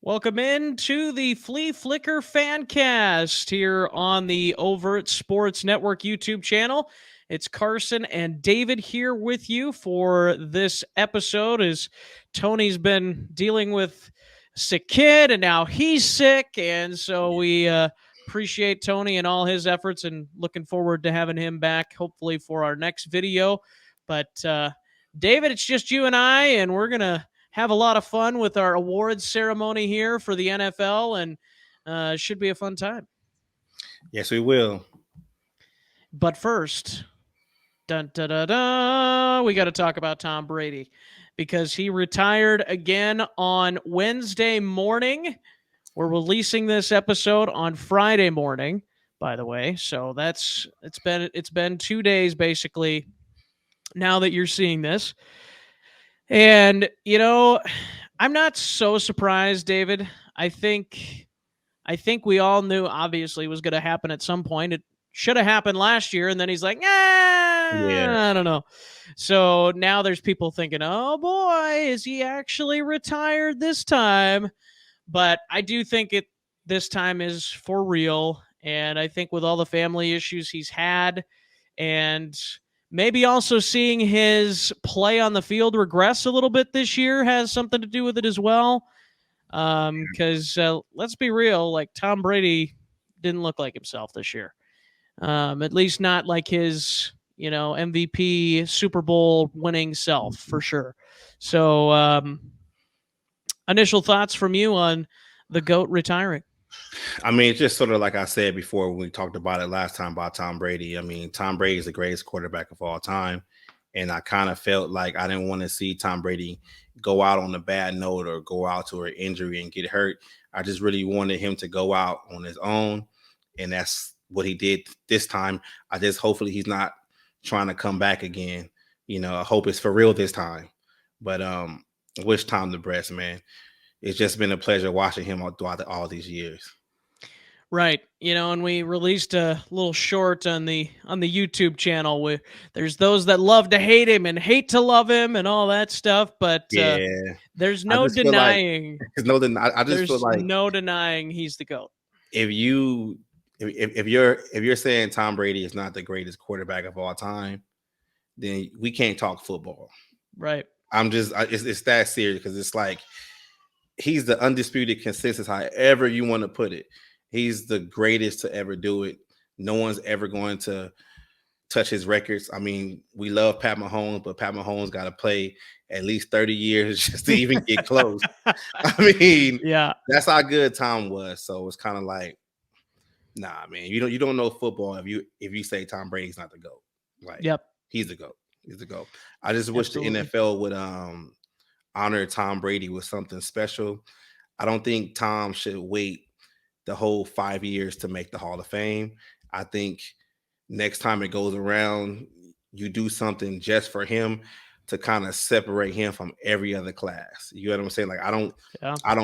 Welcome in to the Flea Flicker Fancast here on the Overt Sports Network YouTube channel. It's Carson and David here with you for this episode as Tony's been dealing with a sick kid and now he's sick. And so we appreciate Tony and all his efforts and looking forward to having him back hopefully for our next video. But David, it's just you and I, and we're going to have a lot of fun with our awards ceremony here for the NFL, and should be a fun time. Yes, we will. But first, we got to talk about Tom Brady because he retired again on Wednesday morning. We're releasing this episode on Friday morning, by the way. So it's been 2 days basically now that you're seeing this. And, I'm not so surprised, David. I think we all knew obviously it was going to happen at some point. It should have happened last year, and then he's like, I don't know. So now there's people thinking, oh boy, is he actually retired this time? But I do think this time is for real. And I think with all the family issues he's had and maybe also seeing his play on the field regress a little bit this year has something to do with it as well. Because let's be real, like Tom Brady didn't look like himself this year. At least not like his, MVP Super Bowl winning self for sure. So, initial thoughts from you on the GOAT retiring? I mean, it's just sort of like I said before when we talked about it last time about Tom Brady. I mean, Tom Brady is the greatest quarterback of all time. And I kind of felt like I didn't want to see Tom Brady go out on a bad note or go out to an injury and get hurt. I just really wanted him to go out on his own. And that's what he did this time. I just hopefully he's not trying to come back again. I hope it's for real this time. But I wish Tom the best, man. It's just been a pleasure watching him throughout all these years. Right. And we released a little short on the YouTube channel where there's those that love to hate him and hate to love him and all that stuff. But there's no denying. There's no denying he's the GOAT. If you're saying Tom Brady is not the greatest quarterback of all time, then we can't talk football. Right. It's that serious because it's like he's the undisputed consensus, however you want to put it. He's the greatest to ever do it. No one's ever going to touch his records. I mean, we love Pat Mahomes, but Pat Mahomes got to play at least 30 years just to even get close. I mean, yeah, that's how good Tom was. So it's kind of like, nah, man, you don't know football if you say Tom Brady's not the GOAT. Like, yep, he's the GOAT. He's the GOAT. I just wish the NFL would honor Tom Brady with something special. I don't think Tom should wait the whole 5 years to make the Hall of Fame. I think next time it goes around, you do something just for him to kind of separate him from every other class. You know what I'm saying? Like I don't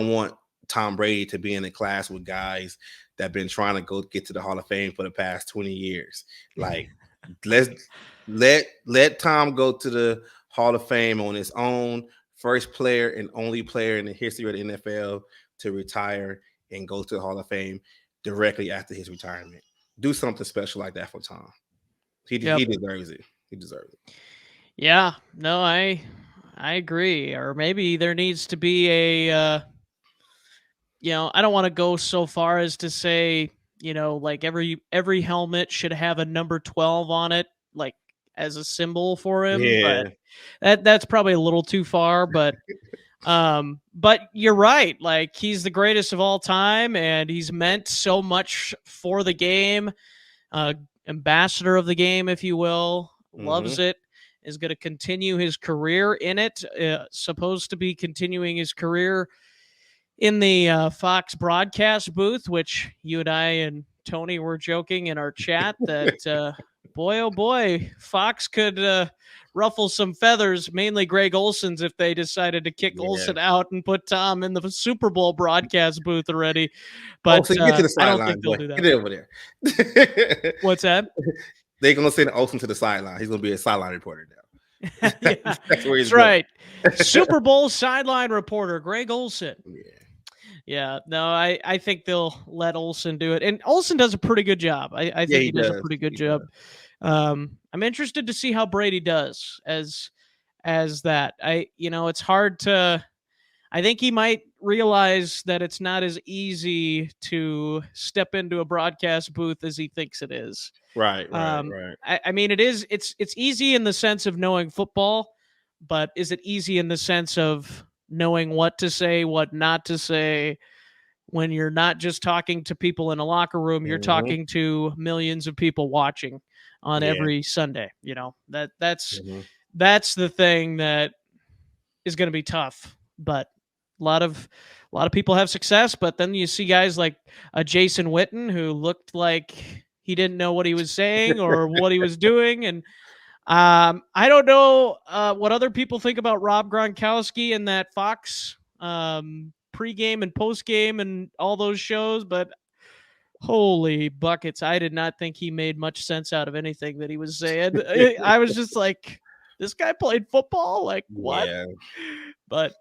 want Tom Brady to be in a class with guys that have been trying to go get to the Hall of Fame for the past 20 years. Like let Tom go to the Hall of Fame on his own. First player and only player in the history of the NFL to retire and go to the Hall of Fame directly after his retirement. Do something special like that for Tom. He deserves it. He deserves it. Yeah, no, I agree. Or maybe there needs to be a, I don't want to go so far as to say, like every helmet should have a number 12 on it, like as a symbol for him. Yeah. But that's probably a little too far, but but you're right. Like he's the greatest of all time and he's meant so much for the game. Ambassador of the game, if you will, loves it, is going to continue his career in it. Supposed to be continuing his career in the Fox broadcast booth, which you and I and Tony were joking in our chat that boy, oh boy, Fox could ruffle some feathers, mainly Greg Olson's, if they decided to kick Olson out and put Tom in the Super Bowl broadcast booth already. But Olsen, get to the I don't think they'll do that. Get over there. What's that? They're going to send Olsen to the sideline. He's going to be a sideline reporter now. That's right. Super Bowl sideline reporter, Greg Olson. Yeah, no, I think they'll let Olsen do it, and Olsen does a pretty good job. I Yeah, think he he does a does. pretty good He job. does. I'm interested to see how Brady does as that. It's hard to. I think he might realize that it's not as easy to step into a broadcast booth as he thinks it is. Right, right, right. I mean, it is. It's easy in the sense of knowing football, but is it easy in the sense of knowing what to say, what not to say? When you're not just talking to people in a locker room, you're Hmm. talking to millions of people watching on Yeah. every Sunday. That's Hmm. that's the thing that is going to be tough. But a lot of people have success, but then you see guys like Jason Witten who looked like he didn't know what he was saying or what he was doing, and I don't know what other people think about Rob Gronkowski and that Fox pregame and postgame and all those shows, but holy buckets, I did not think he made much sense out of anything that he was saying. I was just like, this guy played football? Like, what? Yeah. But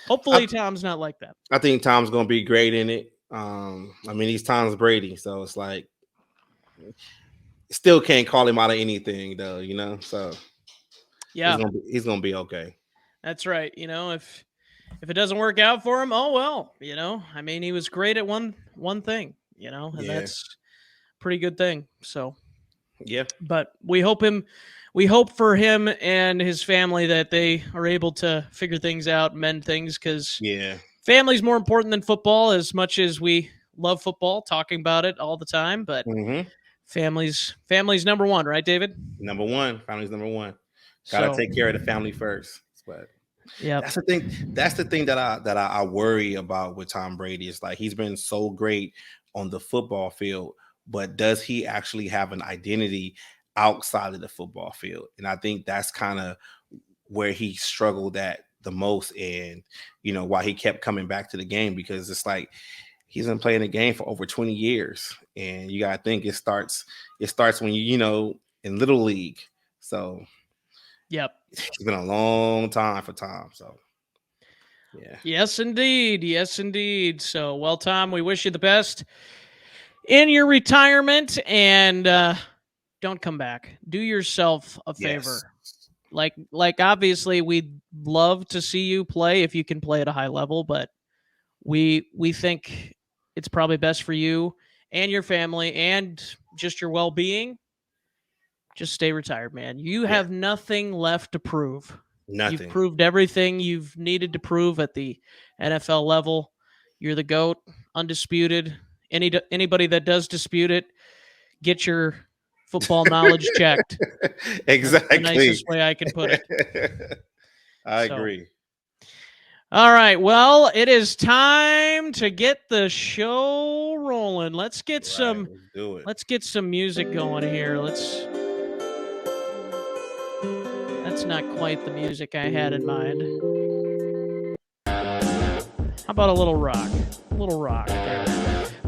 hopefully I Tom's not like that. I think Tom's gonna be great in it. I mean, he's Tom's Brady, so it's like still can't call him out of anything though, you know. So Yeah, he's gonna be okay. that's right. If it doesn't work out for him, oh well. I mean, he was great at one thing. And Yeah. that's a pretty good thing. So, Yeah. but we hope for him and his family that they are able to figure things out, mend things, because Yeah. family's more important than football. As much as we love football, talking about it all the time, but Hmm. family's number one, right, David? Number one, family's number one. Gotta So, take care of the family first. But yep, that's the thing. That's the thing that I worry about with Tom Brady. Is like he's been so great on the football field, but does he actually have an identity outside of the football field? And I think that's kind of where he struggled at the most, and why he kept coming back to the game, because it's like he's been playing the game for over 20 years, and you gotta think it starts when in little league. So yep. it's been a long time for Tom. So yeah. Yes, indeed. Yes, indeed. So, well, Tom, we wish you the best in your retirement, and don't come back. Do yourself a Yes. favor. Like obviously we'd love to see you play if you can play at a high level, but we think it's probably best for you and your family and just your well-being. Just stay retired, man. You Yeah. have nothing left to prove. You've Nothing. proved everything you've needed to prove at the NFL level. You're the GOAT, undisputed. Anybody that does dispute it, get your football knowledge checked. That's the Exactly. nicest way I can put it. I So, agree. all right. Well, it is time to get the show rolling. Let's get Right. some Let's do it. let's get some music going here. That's not quite the music I had in mind. How about a little rock? A little rock there.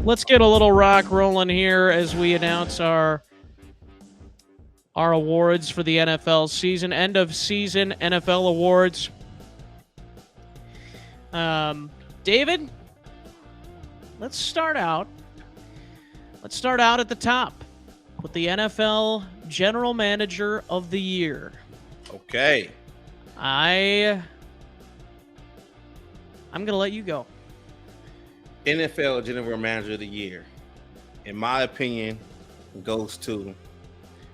Let's get a little rock rolling here as we announce our awards for the NFL season, end of season NFL awards. David, let's start out at the top with the NFL General Manager of the Year. Okay. I'm gonna let you go. NFL General Manager of the Year, in my opinion, goes to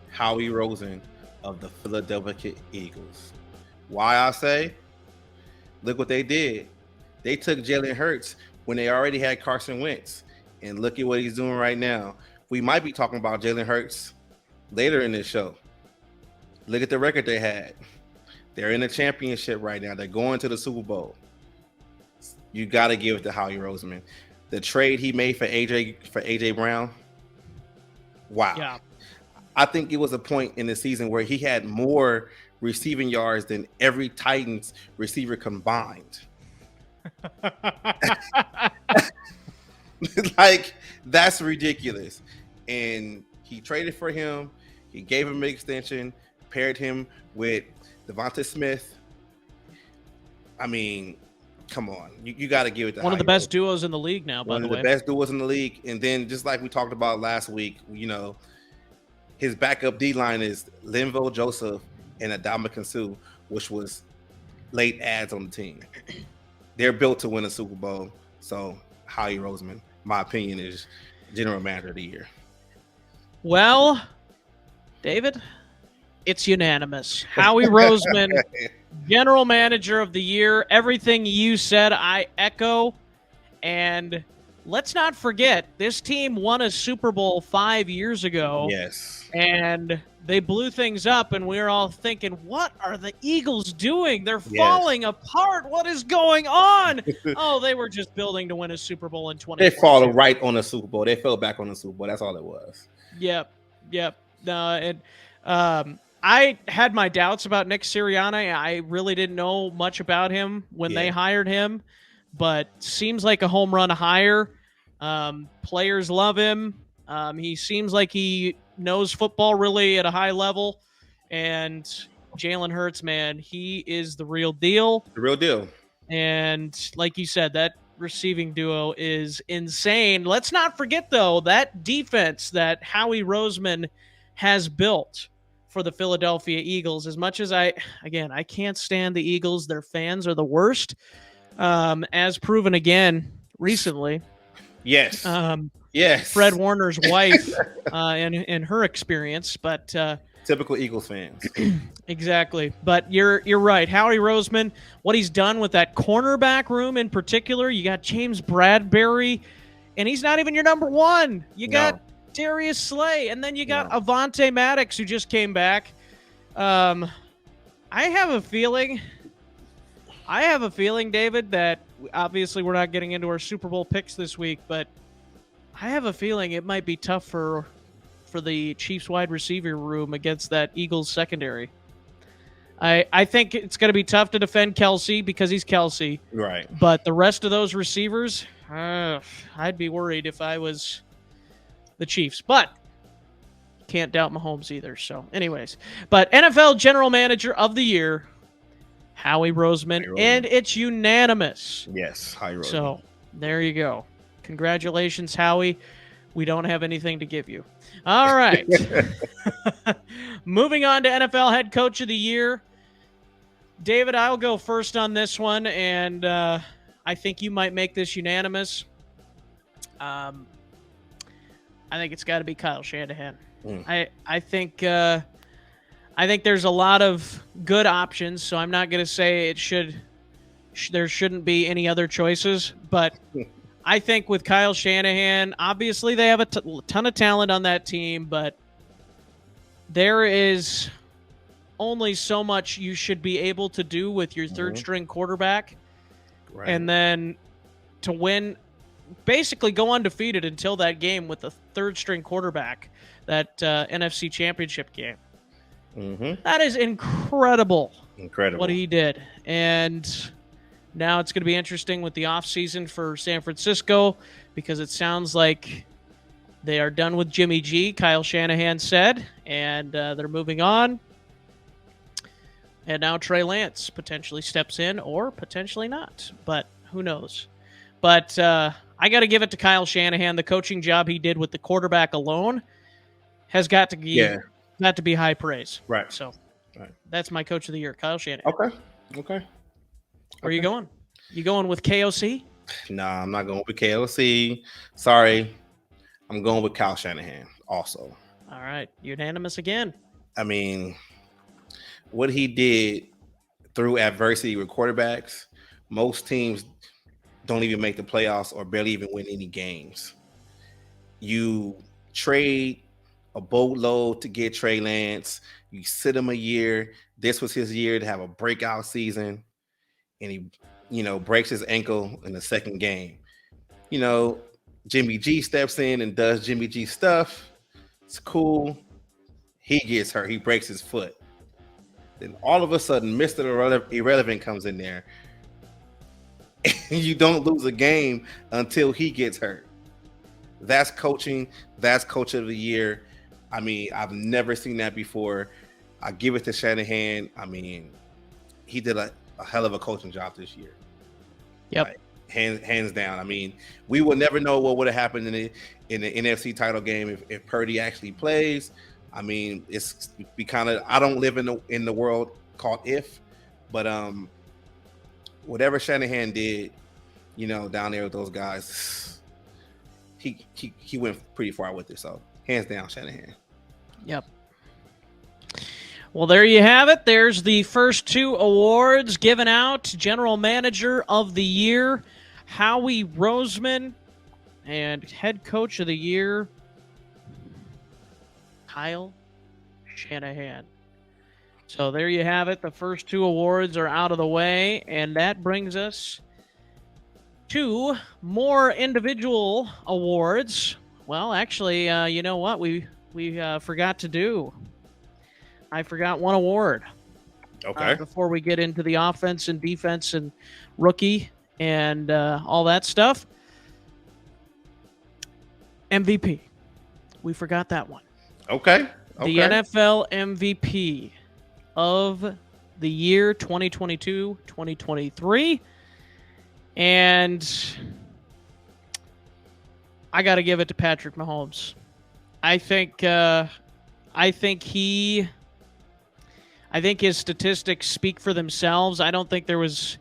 Howie Roseman of the Philadelphia Eagles. Why I say? Look what they did. They took Jalen Hurts when they already had Carson Wentz, and look at what he's doing right now. We might be talking about Jalen Hurts later in this show. Look at the record they had. They're in the championship right now. They're going to the Super Bowl. You got to give it to Howie Roseman. The trade he made for AJ Brown. Wow. Yeah. I think it was a point in the season where he had more receiving yards than every Titans receiver combined. Like, that's ridiculous. And he traded for him. He gave him an extension, paired him with Devonta Smith. I mean, Come on, you got to give it to one of the best duos in the league now. By one the of way, the best duos in the league. And then just like we talked about last week, his backup D line is Linval Joseph and Adama Sue, which was late ads on the team. They're built to win a Super Bowl. So Howie Roseman, my opinion, is general manager of the year. Well, David, it's unanimous. Howie Roseman, general manager of the year. Everything you said, I echo. And let's not forget, this team won a Super Bowl 5 years ago. Yes. And they blew things up, and we were all thinking, what are the Eagles doing? They're falling apart. What is going on? Oh, they were just building to win a Super Bowl in 2022. They fall right on the Super Bowl. They fell back on the Super Bowl. That's all it was. Yep. I had my doubts about Nick Sirianni. I really didn't know much about him when they hired him, but seems like a home run hire. Players love him. He seems like he knows football really at a high level. And Jalen Hurts, man, he is the real deal. The real deal. And like you said, that receiving duo is insane. Let's not forget, though, that defense that Howie Roseman has built for the Philadelphia Eagles. As much as I can't stand the Eagles. Their fans are the worst, as proven again recently. Yes. Yes. Fred Warner's wife in her experience, but typical Eagles fans. Exactly. But you're right. Howie Roseman, what he's done with that cornerback room in particular, you got James Bradbury, and he's not even your number one. You got Darius Slay, and then you got Avonte Maddox, who just came back. I have a feeling, David, that obviously we're not getting into our Super Bowl picks this week, but I have a feeling it might be tough for the Chiefs wide receiver room against that Eagles secondary. I think it's going to be tough to defend Kelsey because he's Kelsey. Right. But the rest of those receivers, I'd be worried if I was the Chiefs. But can't doubt Mahomes either. So anyways, but NFL General Manager of the Year, Howie Roseman, and it's unanimous. Yes, Howie Roseman. So there you go. Congratulations, Howie. We don't have anything to give you. All right. Moving on to NFL Head Coach of the Year. David, I'll go first on this one, and I think you might make this unanimous. I think it's got to be Kyle Shanahan. I think there's a lot of good options, so I'm not going to say there shouldn't be any other choices, but I think with Kyle Shanahan, obviously they have a ton of talent on that team, but there is only so much you should be able to do with your third-string quarterback. Right. And then to win, basically go undefeated until that game with the third-string quarterback, that NFC Championship game. That is incredible. Incredible. What he did. And now it's going to be interesting with the offseason for San Francisco because it sounds like they are done with Jimmy G, Kyle Shanahan said, and they're moving on. And now Trey Lance potentially steps in or potentially not, but who knows. But I got to give it to Kyle Shanahan. The coaching job he did with the quarterback alone has got to be high praise. Right. So that's my coach of the year, Kyle Shanahan. Okay. Where are you going? You going with KOC? Nah, I'm not going with KOC. Sorry. I'm going with Kyle Shanahan also. All right. Unanimous again. I mean, what he did through adversity with quarterbacks, most teams don't even make the playoffs or barely even win any games. You trade a boatload to get Trey Lance. You sit him a year. This was his year to have a breakout season. And he, breaks his ankle in the second game. Jimmy G steps in and does Jimmy G stuff. It's cool. He gets hurt. He breaks his foot. Then all of a sudden, Mr. Irrelevant comes in there. And you don't lose a game until he gets hurt. That's coaching. That's coach of the year. I mean, I've never seen that before. I give it to Shanahan. I mean, he did a hell of a coaching job this year. Yep. Like, hands down. I mean, we will never know what would have happened in the NFC title game if Purdy actually plays. I mean, it's we kind of, I don't live in the world called if, but whatever Shanahan did, down there with those guys, he went pretty far with it. So hands down, Shanahan. Yep. Well, there you have it. There's the first two awards given out. General Manager of the Year, Howie Roseman, and Head Coach of the Year, Kyle Shanahan. So there you have it. The first two awards are out of the way, and that brings us to more individual awards. Well, actually, you know what? We forgot to do. I forgot one award. Okay. Before we get into the offense and defense and rookie and all that stuff. MVP. We forgot that one. Okay. The NFL MVP of the year 2022-2023. And I got to give it to Patrick Mahomes. I think his statistics speak for themselves. I don't think there was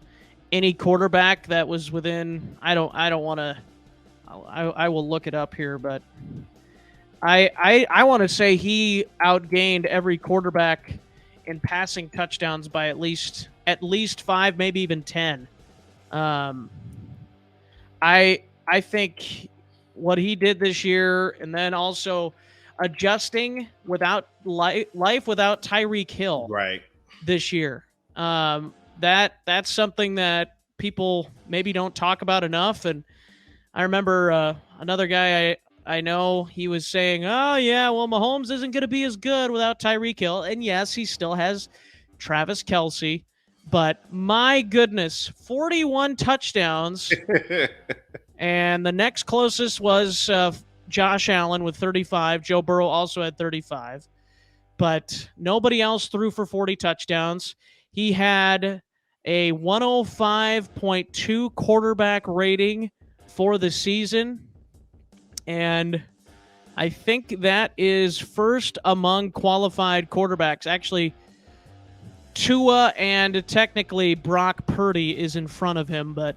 any quarterback that was within. I don't want to. I will look it up here, but I want to say he outgained every quarterback in passing touchdowns by at least 5, maybe even 10. I think what he did this year, and then also adjusting without life without Tyreek Hill right this year. That's something that people maybe don't talk about enough. And I remember another guy I know, he was saying, oh yeah, well, Mahomes isn't going to be as good without Tyreek Hill. And yes, he still has Travis Kelce, but my goodness, 41 touchdowns. And the next closest was Josh Allen with 35. Joe Burrow also had 35. But nobody else threw for 40 touchdowns. He had a 105.2 quarterback rating for the season. And I think that is first among qualified quarterbacks. Actually, Tua and technically Brock Purdy is in front of him, but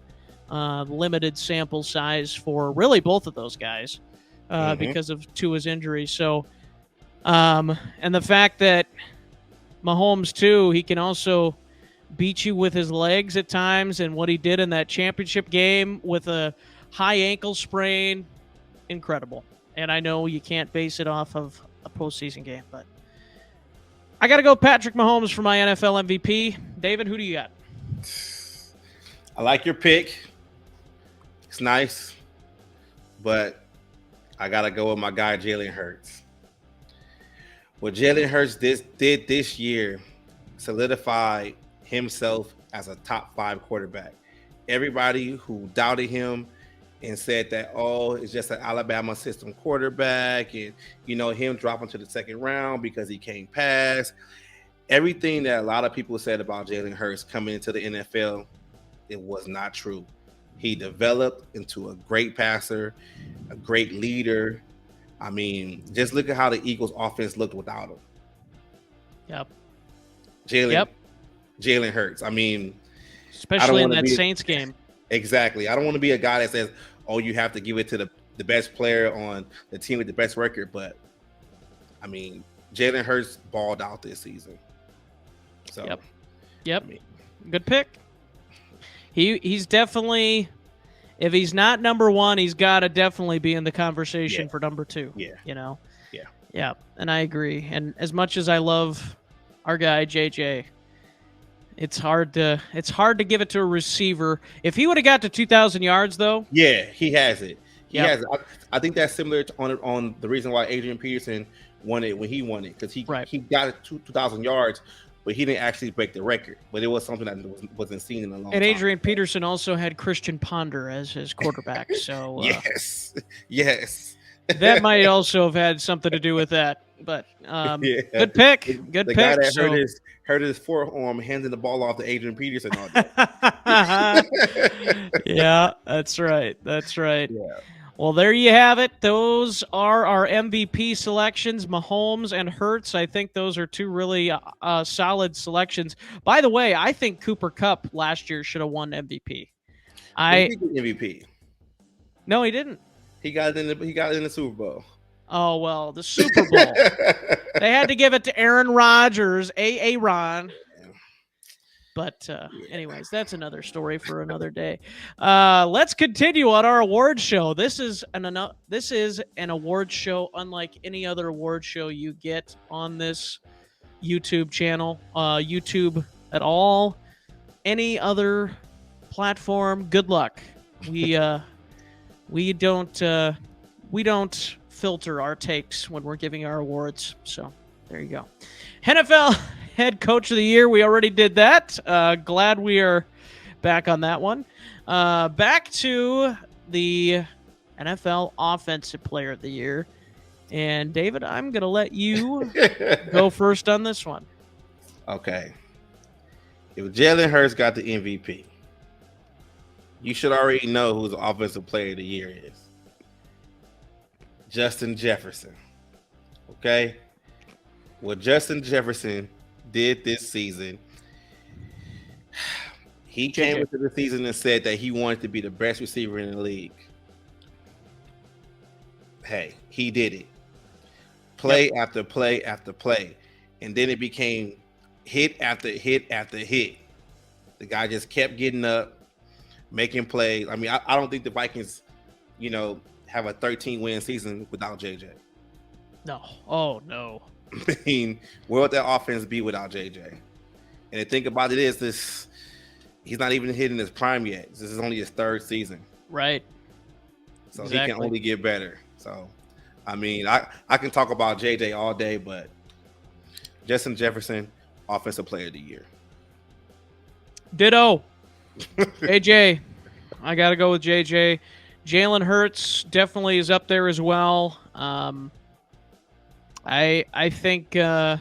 limited sample size for really both of those guys because of Tua's injury. So, and the fact that Mahomes, too, he can also beat you with his legs at times, and what he did in that championship game with a high ankle sprain, incredible. And I know you can't base it off of a postseason game, but I got to go Patrick Mahomes for my NFL MVP. David, who do you got? I like your pick. It's nice, but I got to go with my guy, Jalen Hurts. What Jalen Hurts did this year solidified himself as a top 5 quarterback. Everybody who doubted him and said that, oh, it's just an Alabama system quarterback and, him dropping to the second round because he can't pass. Everything that a lot of people said about Jalen Hurts coming into the NFL, it was not true. He developed into a great passer, a great leader. I mean, just look at how the Eagles offense looked without him. Yep. Jalen Hurts. I mean, especially in that Saints game. Exactly. I don't want to be a guy that says, oh, you have to give it to the best player on the team with the best record. But, I mean, Jalen Hurts balled out this season. So, Yep. I mean, good pick. He's definitely, if he's not number 1, he's got to definitely be in the conversation for number 2. Yeah. Yeah. And I agree. And as much as I love our guy, JJ, it's hard to give it to a receiver. If he would have got to 2,000 yards, though. Yeah, he has it. He has it. I think that's similar to on the reason why Adrian Peterson won it when he won it, because he got it to 2,000 yards, but he didn't actually break the record. But it was something that wasn't seen in a long time. And Adrian Peterson also had Christian Ponder as his quarterback. So yes. That might also have had something to do with that. But Yeah. good pick. Good The guy pick. that So hurt his forearm handing the ball off to Adrian Peterson all day. yeah, that's right. That's right. Yeah. Well, there you have it. Those are our MVP selections, Mahomes and Hurts. I think those are two really solid selections. By the way, I think Cooper Kupp last year should have won MVP. Well, he did get MVP. No, he didn't. He got it in the Super Bowl. Oh, well, the Super Bowl. They had to give it to Aaron Rodgers, Ron. But anyways, that's another story for another day. Let's continue on our award show. This is an award show unlike any other award show you get on this YouTube channel, YouTube at all, any other platform. Good luck. We don't filter our takes when we're giving our awards. So there you go. NFL Head Coach of the Year. We already did that. Glad we are back on that one. Back to the NFL Offensive Player of the Year. And David, I'm going to let you go first on this one. Okay. If Jalen Hurts got the MVP, you should already know who the Offensive Player of the Year is. Justin Jefferson. Okay? What Justin Jefferson did this season, he came into the season and said that he wanted to be the best receiver in the league. Hey, he did it. Play after play after play. And then it became hit after hit after hit. The guy just kept getting up, making plays. I mean, I don't think the Vikings, have a 13-win season without JJ. No. Oh, no. I mean, where would that offense be without JJ? And the thing about it is he's not even hitting his prime yet. This is only his third season. Right. So He can only get better. So, I mean, I can talk about JJ all day, but Justin Jefferson, Offensive Player of the Year. Ditto. JJ. I got to go with JJ. Jalen Hurts definitely is up there as well. I think even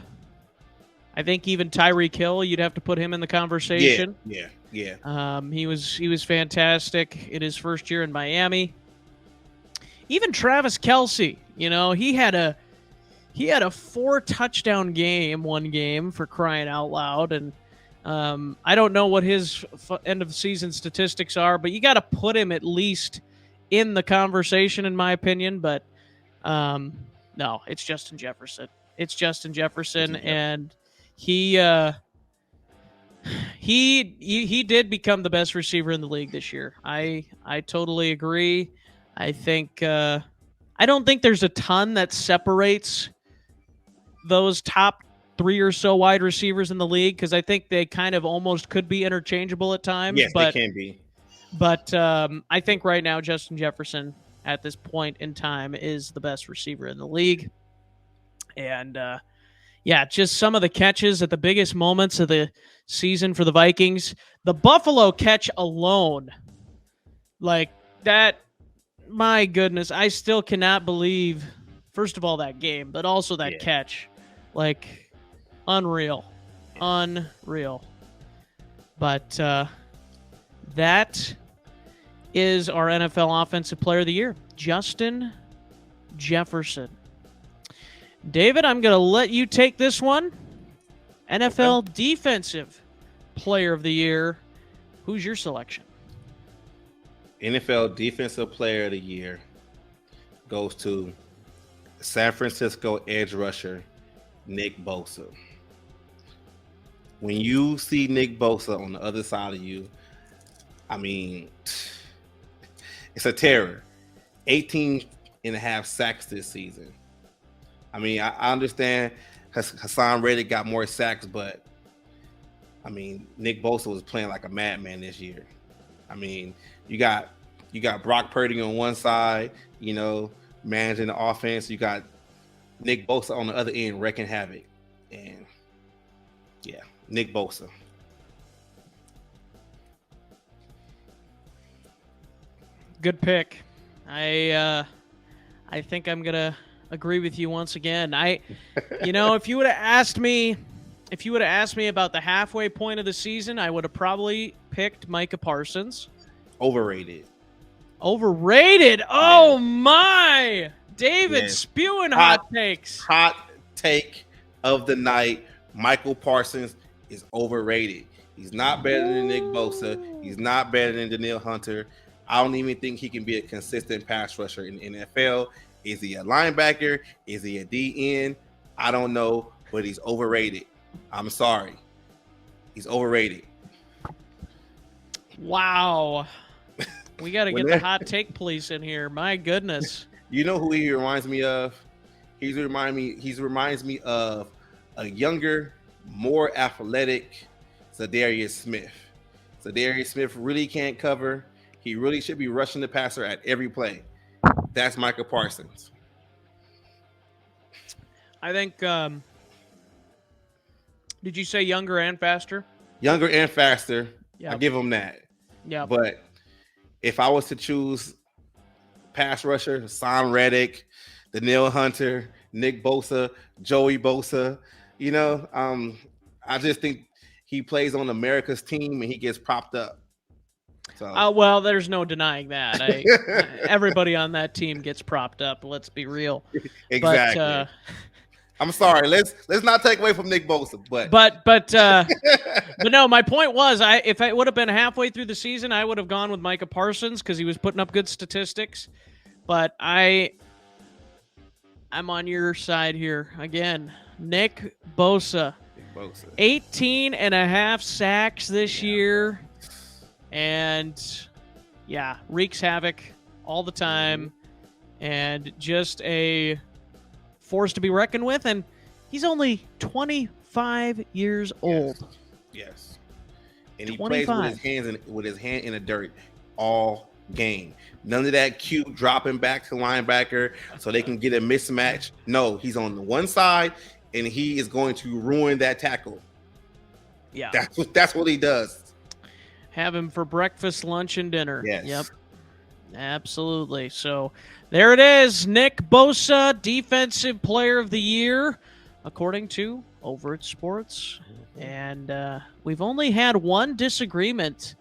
Tyreek Hill, you'd have to put him in the conversation. Yeah. He was fantastic in his first year in Miami. Even Travis Kelce, he had a 4-touchdown game one game, for crying out loud, and I don't know what his end of season statistics are, but you got to put him at least in the conversation, in my opinion. But no, it's Justin Jefferson. And he did become the best receiver in the league this year. I totally agree. I think I don't think there's a ton that separates those top 3 or so wide receivers in the league, because I think they kind of almost could be interchangeable at times. Yes, they can be. But I think right now Justin Jefferson at this point in time is the best receiver in the league. And just some of the catches at the biggest moments of the season for the Vikings. The Buffalo catch alone, like that, my goodness, I still cannot believe, first of all, that game, but also that catch. Like, unreal. But that is our NFL Offensive Player of the Year, Justin Jefferson. David, I'm going to let you take this one. NFL Defensive Player of the Year. Who's your selection? NFL Defensive Player of the Year goes to San Francisco edge rusher, Nick Bosa. When you see Nick Bosa on the other side of you, I mean, it's a terror. 18 and a half sacks this season. I mean, I understand Hassan Reddick got more sacks, but I mean, Nick Bosa was playing like a madman this year. I mean, you got Brock Purdy on one side, managing the offense. You got Nick Bosa on the other end wrecking havoc. And yeah, Nick Bosa. Good pick. I think I'm gonna agree with you once again. If you would have asked me about the halfway point of the season, I would have probably picked Micah Parsons. Overrated. Overrated. Oh my. David spewing hot takes. Hot take of the night. Michael Parsons is overrated. He's not better than Nick Bosa. He's not better than Danielle Hunter. I don't even think he can be a consistent pass rusher in the NFL. Is he a linebacker? Is he a DN? I don't know, but he's overrated. I'm sorry. He's overrated. Wow. We got to get the hot take police in here. My goodness. You know who he reminds me of? He reminds me of a younger, more athletic Zadarius Smith. Zadarius Smith really can't cover. He really should be rushing the passer at every play. That's Micah Parsons. I think, did you say younger and faster? Younger and faster. Yep. I give him that. Yeah. But if I was to choose pass rusher, Sam Reddick, Danielle Hunter, Nick Bosa, Joey Bosa, I just think he plays on America's team and he gets propped up. So. Well, there's no denying that. Everybody on that team gets propped up. Let's be real. Exactly. But, I'm sorry. Let's not take away from Nick Bosa, but no. My point was, if I would have been halfway through the season, I would have gone with Micah Parsons because he was putting up good statistics. But I'm on your side here again. Nick Bosa. 18 and a half sacks this year. And, wreaks havoc all the time. And just a force to be reckoned with. And he's only 25 years old. Yes. And he 25. plays with his hand in the dirt all game. None of that cute dropping back to linebacker so they can get a mismatch. No, he's on the one side, and he is going to ruin that tackle. Yeah. That's what he does. Have him for breakfast, lunch, and dinner. Yes. Yep. Absolutely. So there it is. Nick Bosa, Defensive Player of the Year, according to Overt Sports. And we've only had one disagreement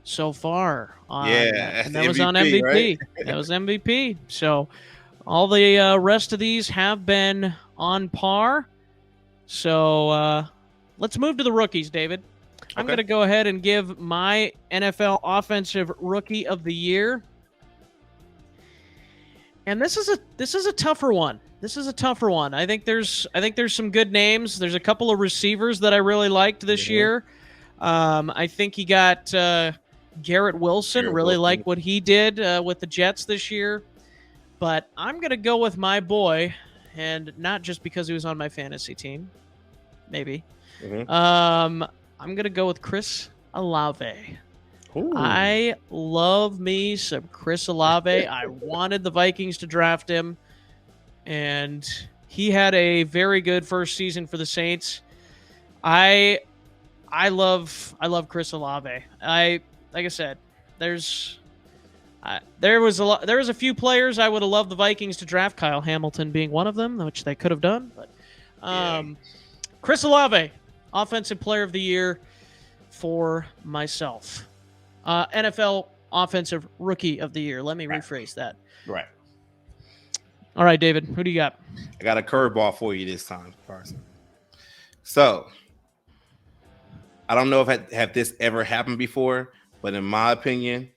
so far. And that was on MVP. Right? That was MVP. So all the rest of these have been on par. So let's move to the rookies, David. Okay. I'm going to go ahead and give my NFL Offensive Rookie of the Year. And this is a tougher one. I think there's some good names. There's a couple of receivers that I really liked this year. I think he got Garrett Wilson. Really like what he did with the Jets this year. But I'm going to go with my boy, and not just because he was on my fantasy team. Maybe. Mm-hmm. I'm going to go with Chris Olave. Ooh. I love me some Chris Olave. I wanted the Vikings to draft him, and he had a very good first season for the Saints. I love Chris Olave. Like I said, there was a few players I would have loved the Vikings to draft, Kyle Hamilton being one of them, which they could have done. But Chris Olave, Offensive Player of the Year for myself. NFL Offensive Rookie of the Year. Let me rephrase that. Right. All right, David, who do you got? I got a curveball for you this time, Carson. So, I don't know if have this ever happened before, but in my opinion,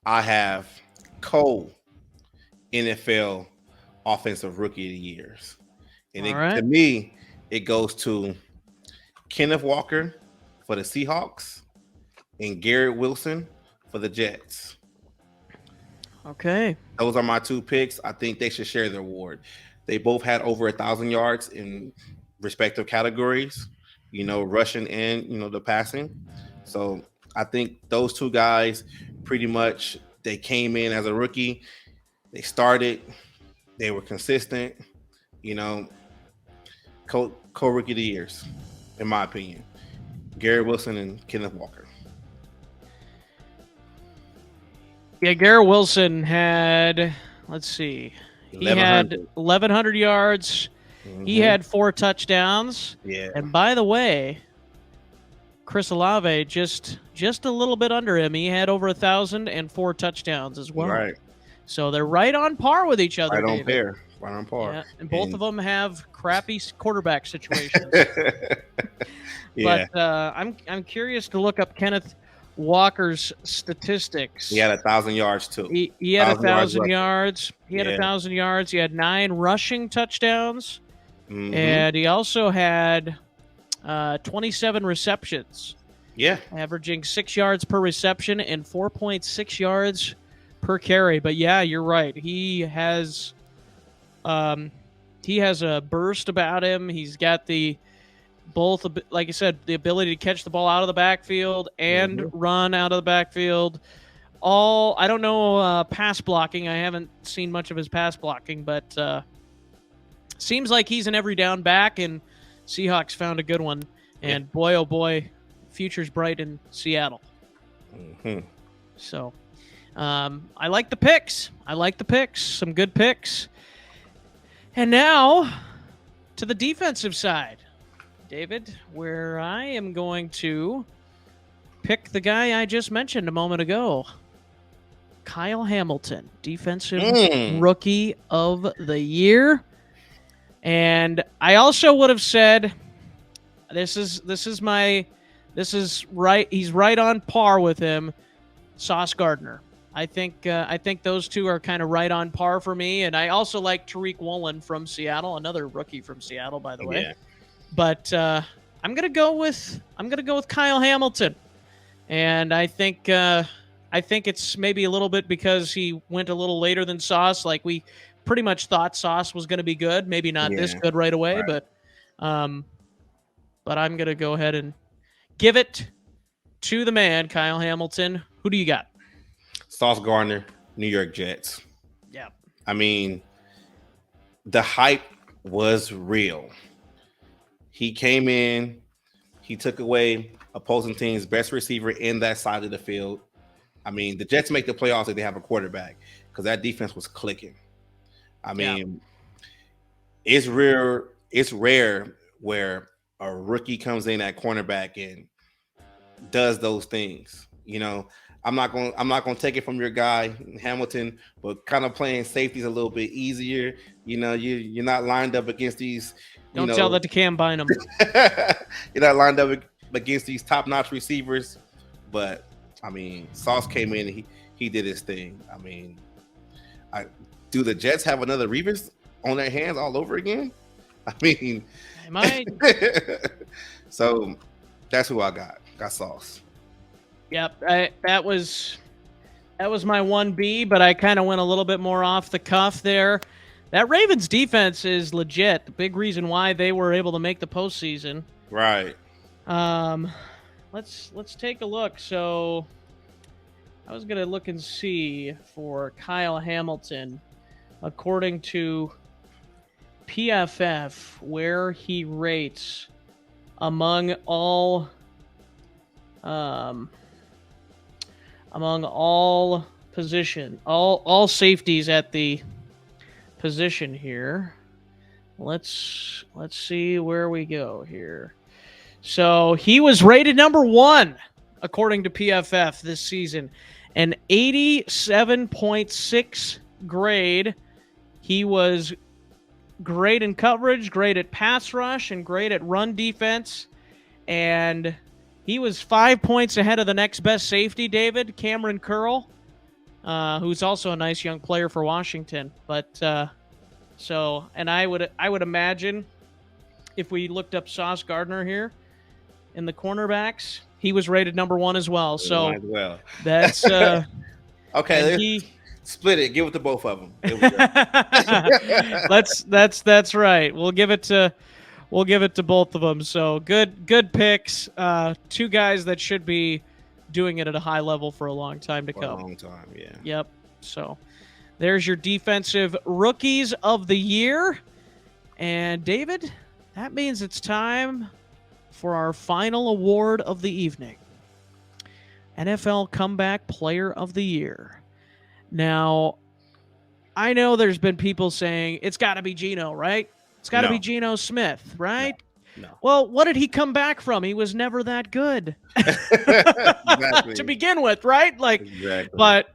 I have NFL Offensive Rookie of the Years. And to me, it goes to Kenneth Walker for the Seahawks and Garrett Wilson for the Jets. Okay. Those are my two picks. I think they should share the award. They both had over 1,000 yards in respective categories, rushing and, the passing. So I think those two guys pretty much, they came in as a rookie. They started. They were consistent, co-rookie of the years, in my opinion. Garrett Wilson and Kenneth Walker. Yeah, Garrett Wilson had, let's see, He had 1100. 1,100 yards. He had 4 touchdowns. Yeah. And by the way, Chris Olave just a little bit under him. He had over 1,000 and 4 touchdowns as well. Right. So they're right on par with each other, Right on David. pair. Right on par. Yeah, and both of them have crappy quarterback situations. Yeah. But I'm curious to look up Kenneth Walker's statistics. He had 1,000 yards too. He had 1,000 rushing. yards. He had Yeah. 1,000 yards. He had 9 rushing touchdowns, Mhm. and he also had 27 receptions. Yeah. Averaging 6 yards per reception and 4.6 yards per carry. But yeah, you're right. He has a burst about him. He's got both, like I said, the ability to catch the ball out of the backfield and run out of the backfield. I don't know pass blocking. I haven't seen much of his pass blocking, but seems like he's an every down back, and Seahawks found a good one. And boy, oh boy, future's bright in Seattle. So I like the picks. Some good picks. And now to the defensive side, David, where I am going to pick the guy I just mentioned a moment ago, Kyle Hamilton, defensive rookie of the year. And I also would have said this is right. He's right on par with him, Sauce Gardner. I think those two are kind of right on par for me, and I also like Tariq Woolen from Seattle, another rookie from Seattle, by the way. Yeah. But I'm gonna go with Kyle Hamilton, and I think it's maybe a little bit because he went a little later than Sauce. Like we pretty much thought Sauce was going to be good, maybe not this good right away, but I'm gonna go ahead and give it to the man, Kyle Hamilton. Who do you got? Sauce Gardner, New York Jets. Yeah. I mean, the hype was real. He came in, he took away opposing team's best receiver in that side of the field. I mean, the Jets make the playoffs if they have a quarterback because that defense was clicking. I mean, it's rare where a rookie comes in at cornerback and does those things. You know, I'm not gonna take it from your guy Hamilton, but kind of playing safeties a little bit easier. You know, you're not lined up against these. Don't tell that to Cam Bynum. You're not lined up against these top-notch receivers, but I mean, Sauce came in and he did his thing. I mean, do the Jets have another Revis on their hands all over again? I mean, so that's who I got. Got Sauce. Yep, that was my 1B, but I kind of went a little bit more off the cuff there. That Ravens defense is legit. The big reason why they were able to make the postseason. Right. Let's take a look. So I was gonna look and see for Kyle Hamilton, according to PFF, where he rates among all position, all safeties at the position here. Let's see where we go here. So he was rated number 1 according to PFF this season, an 87.6 grade. He was great in coverage, great at pass rush, and great at run defense. And he was 5 points ahead of the next best safety, David, Cameron Curl, who's also a nice young player for Washington. But and I would imagine if we looked up Sauce Gardner here in the cornerbacks, he was rated number 1 as well. So that's okay. Split it. Give it to both of them. That's right. We'll give it to both of them. So good picks. 2 guys that should be doing it at a high level for a long time to come. A long time, yeah. Yep. So there's your defensive rookies of the year. And David, that means it's time for our final award of the evening. NFL Comeback Player of the Year. Now, I know there's been people saying it's got to be Geno, right? It's got to be No, Geno Smith, no, right? no. Well, what did he come back from? He was never that good to Exactly. begin with, right? Like, Exactly. but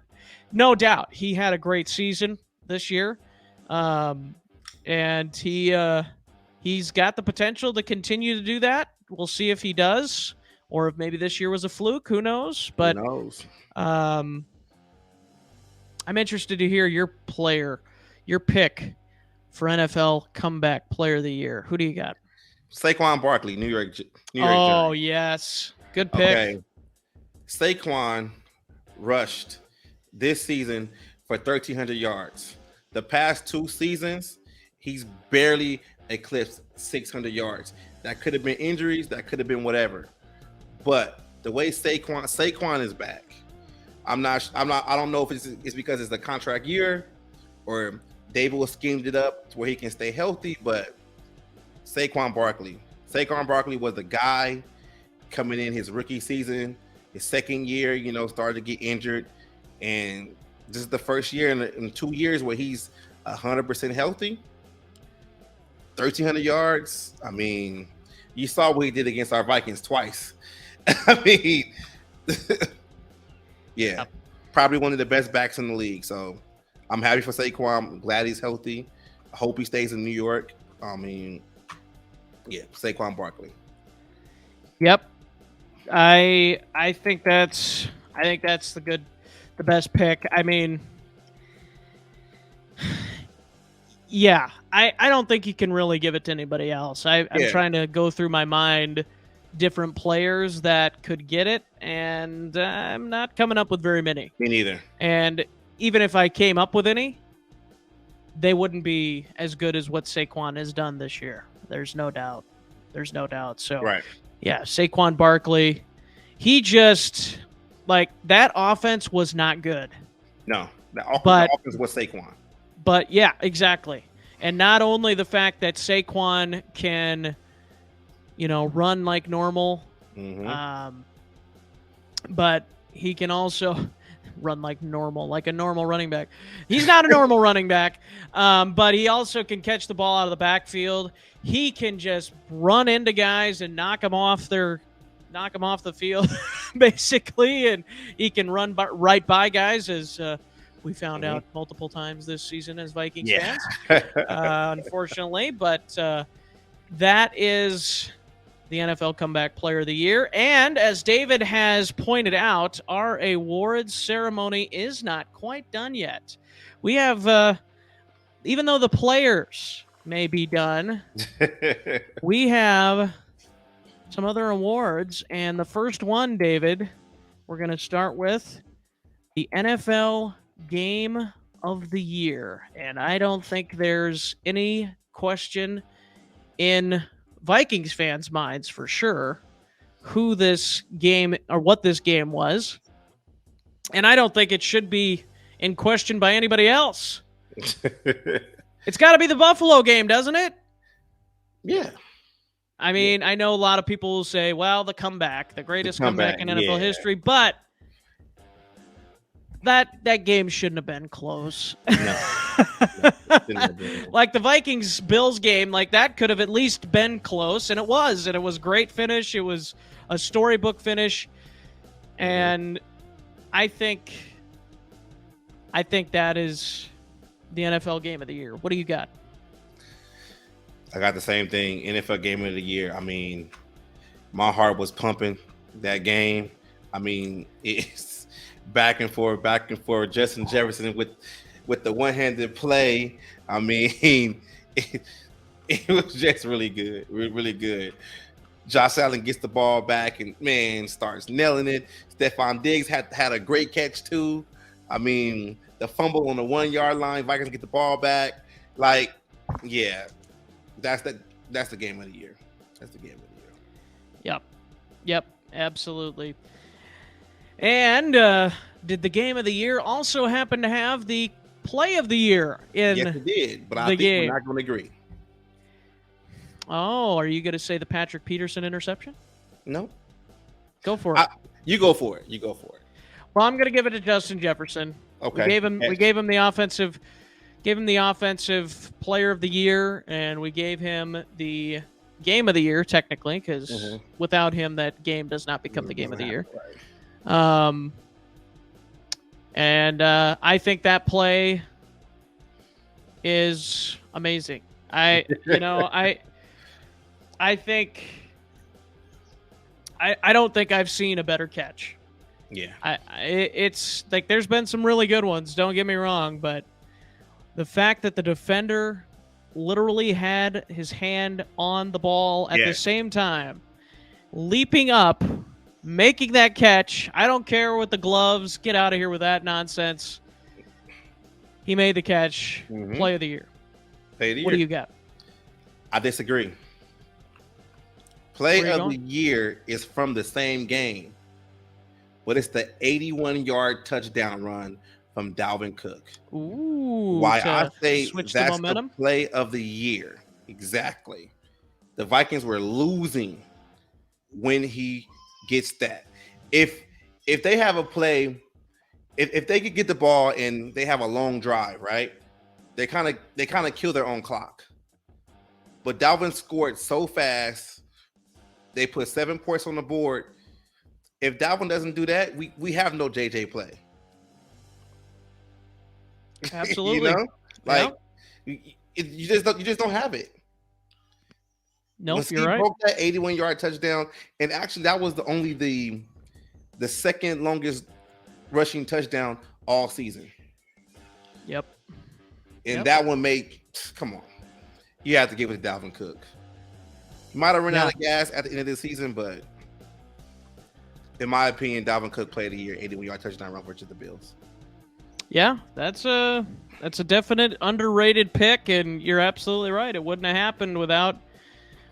no doubt he had a great season this year, um, and he's got the potential to continue to do that. We'll see if he does, or if maybe this year was a fluke. Who knows? Who But knows? um, I'm interested to hear your pick for NFL comeback player of the year. Who do you got? Saquon Barkley, New York Oh, Giants. yes. Good pick. Okay. Saquon rushed this season for 1,300 yards. The past 2 seasons, he's barely eclipsed 600 yards. That could have been injuries. That could have been whatever. But the way Saquon is back, I don't know if it's because it's the contract year or Dable schemed it up to where he can stay healthy, but Saquon Barkley was the guy coming in his rookie season, his second year, started to get injured. And this is the first year in 2 years where he's 100% healthy. 1,300 yards. I mean, you saw what he did against our Vikings twice. I mean, yeah, probably one of the best backs in the league. So I'm happy for Saquon. I'm glad he's healthy. I hope he stays in New York. I mean, yeah, Saquon Barkley. Yep. I think that's the best pick. I mean, yeah, I don't think you can really give it to anybody else. I'm trying to go through my mind different players that could get it, and I'm not coming up with very many. Me neither. And even if I came up with any, they wouldn't be as good as what Saquon has done this year. There's no doubt. So, Right. Yeah, Saquon Barkley, he just, like, that offense was not good. No, the offense was Saquon. But, yeah, exactly. And not only the fact that Saquon can, run like normal, but he can also run like normal, like a normal running back. He's not a normal running back, but he also can catch the ball out of the backfield. He can just run into guys and knock them off the field, basically, and he can run right by guys, as we found out multiple times this season as Vikings fans, unfortunately. But that is the NFL Comeback Player of the Year. And as David has pointed out, our awards ceremony is not quite done yet. We have, even though the players may be done, we have some other awards. And the first one, David, we're going to start with the NFL Game of the Year. And I don't think there's any question in Vikings fans' minds for sure who this game or what this game was. And I don't think it should be in question by anybody else. It's got to be the Buffalo game, doesn't it? Yeah. I mean, I know a lot of people will say, well, the greatest comeback in NFL history, but that game shouldn't have been close. No. Like the Vikings-Bills game, like that could have at least been close, and it was a great finish. It was a storybook finish, and I think that is the NFL Game of the Year. What do you got? I got the same thing, NFL Game of the Year. I mean, my heart was pumping that game. I mean, it's back and forth. Justin Jefferson with the one-handed play. I mean, it was just really good, really good. Josh Allen gets the ball back and, man, starts nailing it. Stephon Diggs had a great catch, too. I mean, the fumble on the 1-yard line, Vikings get the ball back. Like, yeah, that's the game of the year. That's the game of the year. Yep, absolutely. And did the Game of the Year also happen to have the Play of the Year in Yes, it did, but I think we're not going to agree. Oh, are you going to say the Patrick Peterson interception? No. Go for it. You go for it. Well, I'm going to give it to Justin Jefferson. Okay. We gave him the offensive Gave him the offensive player of the year, and we gave him the game of the year, technically, because without him, that game does not become the game of the year. And I think that play is amazing. I think I don't think I've seen a better catch. Yeah. It's like there's been some really good ones, don't get me wrong, but the fact that the defender literally had his hand on the ball at the same time, leaping up, making that catch. I don't care with the gloves. Get out of here with that nonsense. He made the catch. Play of the year. What do you got? I disagree. Play of the year is from the same game, but it's the 81-yard touchdown run from Dalvin Cook. Ooh, why I say that's the play of the year. Exactly. The Vikings were losing when he gets that. If they have a play, if they could get the ball and they have a long drive, right? They kind of kill their own clock. But Dalvin scored so fast, they put 7 points on the board. If Dalvin doesn't do that, we have no JJ play. Absolutely. You just don't have it. No, you're right. Broke that 81-yard touchdown, and actually that was the second longest rushing touchdown all season. Yep. And that one come on. You have to give it to Dalvin Cook. He might have run out of gas at the end of the season, but in my opinion, Dalvin Cook played the year, 81-yard touchdown run versus the Bills. Yeah, that's a definite underrated pick, and you're absolutely right. It wouldn't have happened without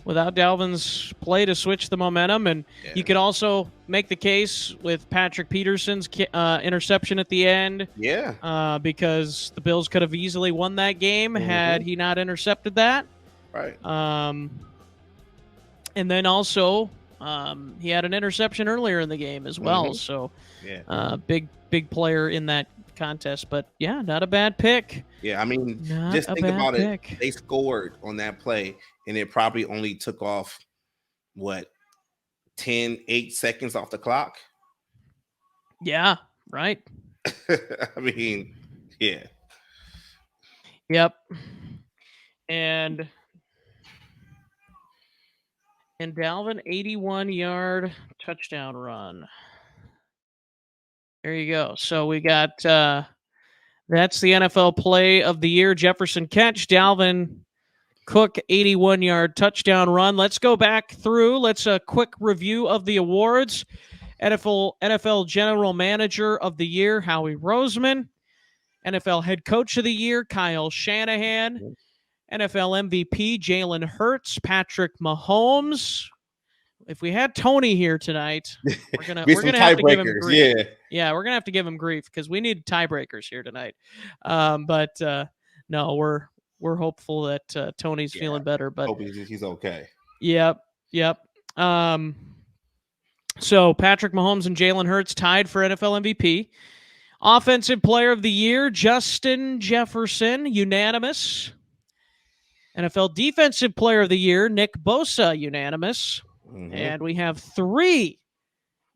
Dalvin's play to switch the momentum. And you could also make the case with Patrick Peterson's interception at the end. Yeah. Because the Bills could have easily won that game had he not intercepted that. Right. And then also he had an interception earlier in the game as well. So big player in that contest. But yeah, not a bad pick. Yeah, I mean, just think about it. They scored on that play, and it probably only took off 8 seconds off the clock. Yeah, right. I mean, yeah. Yep. And Dalvin, 81-yard touchdown run. There you go. So we got that's the NFL play of the year. Jefferson catch, Dalvin Cook 81-yard touchdown run. Let's go back through. Let's a quick review of the awards. NFL General Manager of the Year, Howie Roseman. NFL Head Coach of the Year, Kyle Shanahan. NFL MVP, Jalen Hurts, Patrick Mahomes. If we had Tony here tonight, we're gonna have to give him grief. Yeah, we're gonna have to give him grief because we need tiebreakers here tonight. But no, we're hopeful that Tony's feeling better. But hope he's okay. Yep. So Patrick Mahomes and Jalen Hurts tied for NFL MVP. Offensive Player of the Year, Justin Jefferson, unanimous. NFL Defensive Player of the Year, Nick Bosa, unanimous. And we have 3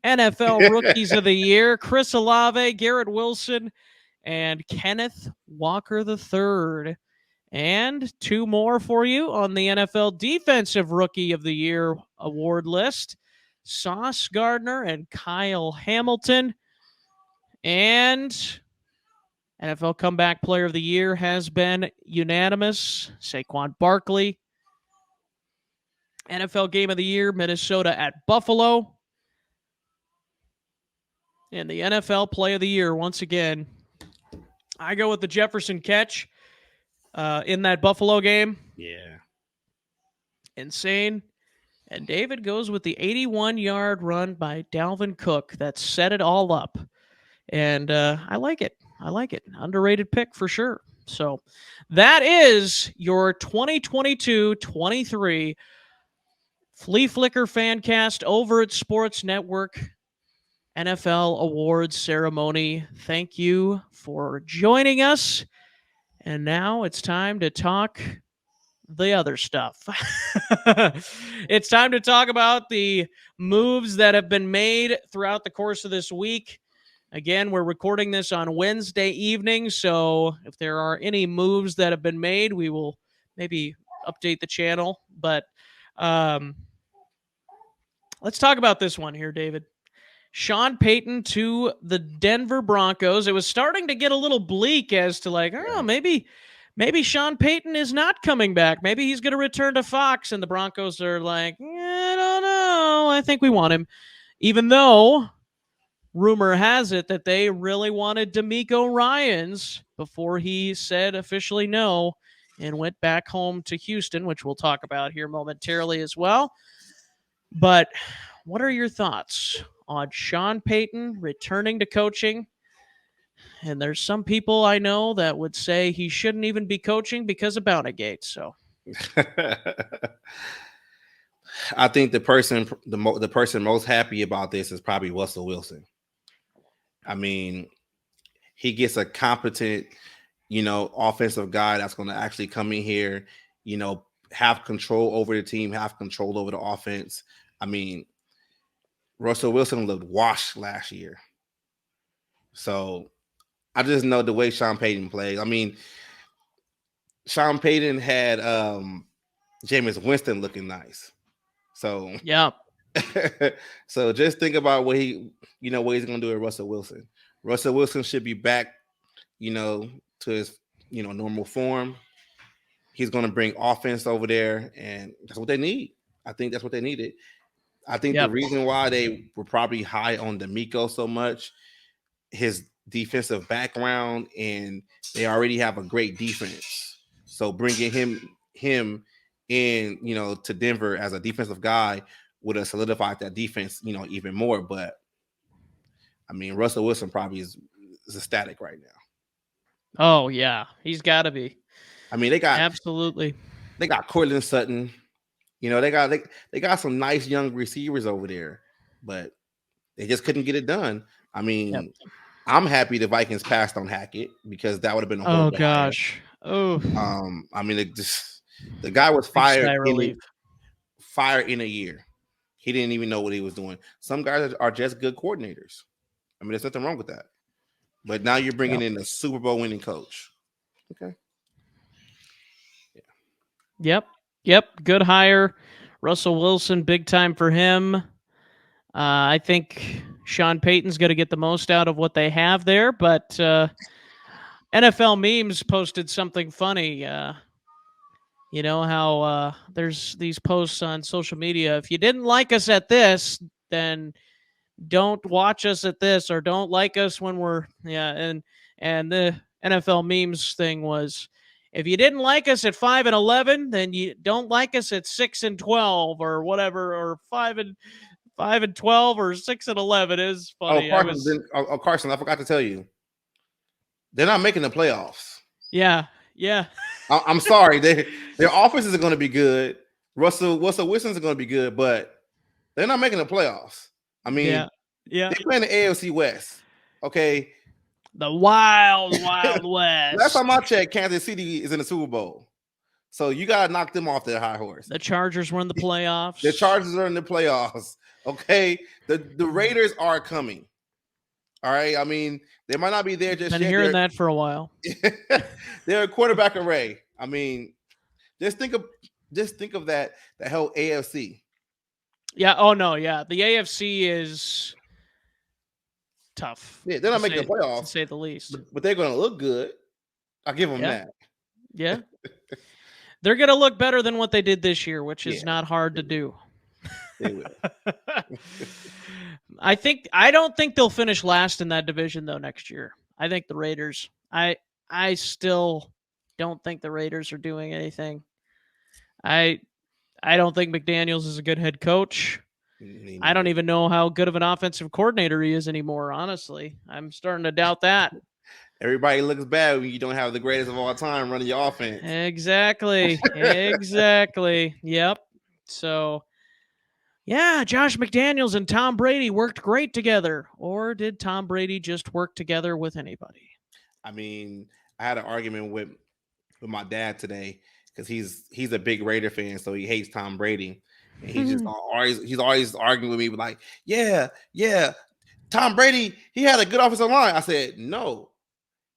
NFL Rookies of the Year, Chris Olave, Garrett Wilson, and Kenneth Walker III. And 2 more for you on the NFL Defensive Rookie of the Year award list, Sauce Gardner and Kyle Hamilton. And NFL Comeback Player of the Year has been unanimous, Saquon Barkley. NFL Game of the Year, Minnesota at Buffalo. And the NFL Play of the Year, once again, I go with the Jefferson catch in that Buffalo game. Yeah. Insane. And David goes with the 81-yard run by Dalvin Cook that set it all up. And I like it. Underrated pick for sure. So that is your 2022-23 Flea Flicker Fancast Overt Sports Network NFL Awards ceremony. Thank you for joining us. And now it's time to talk the other stuff. It's time to talk about the moves that have been made throughout the course of this week. Again, we're recording this on Wednesday evening, so if there are any moves that have been made, we will maybe update the channel. But um, let's talk about this one here, David. Sean Payton to the Denver Broncos. It was starting to get a little bleak as to like, oh, maybe Sean Payton is not coming back. Maybe he's going to return to Fox. And the Broncos are like, I don't know. I think we want him. Even though rumor has it that they really wanted D'Amico Ryans before he said officially no and went back home to Houston, which we'll talk about here momentarily as well. But what are your thoughts on Sean Payton returning to coaching? And there's some people I know that would say he shouldn't even be coaching because of Bountygate. So I think the person most happy about this is probably Russell Wilson. I mean, he gets a competent, offensive guy that's going to actually come in here, have control over the team, have control over the offense. I mean, Russell Wilson looked washed last year. So I just know the way Sean Payton plays. I mean, Sean Payton had Jameis Winston looking nice. So yeah. So just think about what he's going to do with Russell Wilson. Russell Wilson should be back, to his, normal form. He's going to bring offense over there, and that's what they need. I think that's what they needed. I think the reason why they were probably high on D'Amico so much, his defensive background, and they already have a great defense. So bringing him in, to Denver as a defensive guy would have solidified that defense, even more. But I mean, Russell Wilson probably is ecstatic right now. Oh yeah, he's got to be. I mean, they got Cortland Sutton. They got some nice young receivers over there, but they just couldn't get it done. I mean, I'm happy the Vikings passed on Hackett because that would have been a horrible. Oh gosh. Oh. I mean, the guy was fired in a year. He didn't even know what he was doing. Some guys are just good coordinators. I mean, there's nothing wrong with that. But now you're bringing in a Super Bowl winning coach. Okay. Yeah. Yep. Good hire. Russell Wilson, big time for him. I think Sean Payton's going to get the most out of what they have there, but NFL Memes posted something funny. You know how there's these posts on social media. If you didn't like us at this, then don't watch us at this, or don't like us when we're and the NFL Memes thing was, if you didn't like us at 5-11, then you don't like us at 6-12 or whatever, or 5-12 or 6-11 is funny. Carson, I forgot to tell you, they're not making the playoffs. Yeah. I'm sorry. Their offenses are going to be good. Russell Wilson's going to be good, but they're not making the playoffs. I mean, they play in the AFC West. Okay. The wild west. Last time I checked, Kansas City is in the Super Bowl. So you got to knock them off their high horse. The Chargers were in the playoffs. The Chargers are in the playoffs. Okay. The Raiders are coming. All right. I mean, they might not be there just yet. Been hearing that for a while. They're a quarterback array. I mean, just think of that whole AFC. Yeah. Oh no. Yeah. The AFC is tough. Yeah, they're not making the playoffs, to say the least. But they're going to look good. I'll give them that. Yeah. They're going to look better than what they did this year, which is not hard to do. They will. I don't think they'll finish last in that division though next year. I think the Raiders. I still don't think the Raiders are doing anything. I don't think McDaniels is a good head coach. I don't even know how good of an offensive coordinator he is anymore, honestly. I'm starting to doubt that. Everybody looks bad when you don't have the greatest of all time running your offense. Exactly. Yep. So, yeah, Josh McDaniels and Tom Brady worked great together. Or did Tom Brady just work together with anybody? I mean, I had an argument with with my dad today because he's a big Raider fan, so he hates Tom Brady, and he's always arguing with me like, yeah, Tom Brady, he had a good offensive line. I said, no,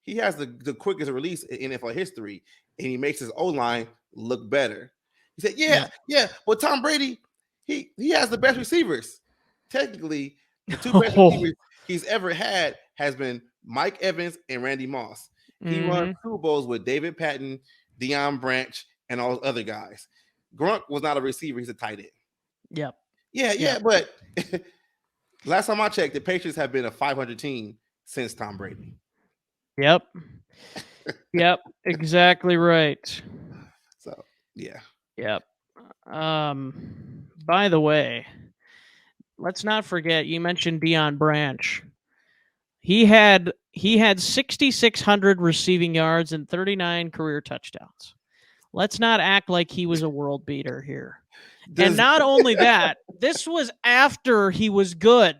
he has the quickest release in NFL history, and he makes his O line look better. He said, Yeah. yeah, but Tom Brady, he has the best receivers. Technically, the two best Oh. receivers he's ever had has been Mike Evans and Randy Moss. He won Hmm. Super Bowls with David Patton, Deion Branch, and all those other guys. Gronk was not a receiver; he's a tight end. Yep. Yeah, Yep. but last time I checked, the Patriots have been a 500 team since Tom Brady. Yep. Yep. Exactly right. So yeah, Yep. By the way, let's not forget you mentioned Deion Branch. He had 6,600 receiving yards and 39 career touchdowns. Let's not act like he was a world beater here. And does not only that, this was after he was good.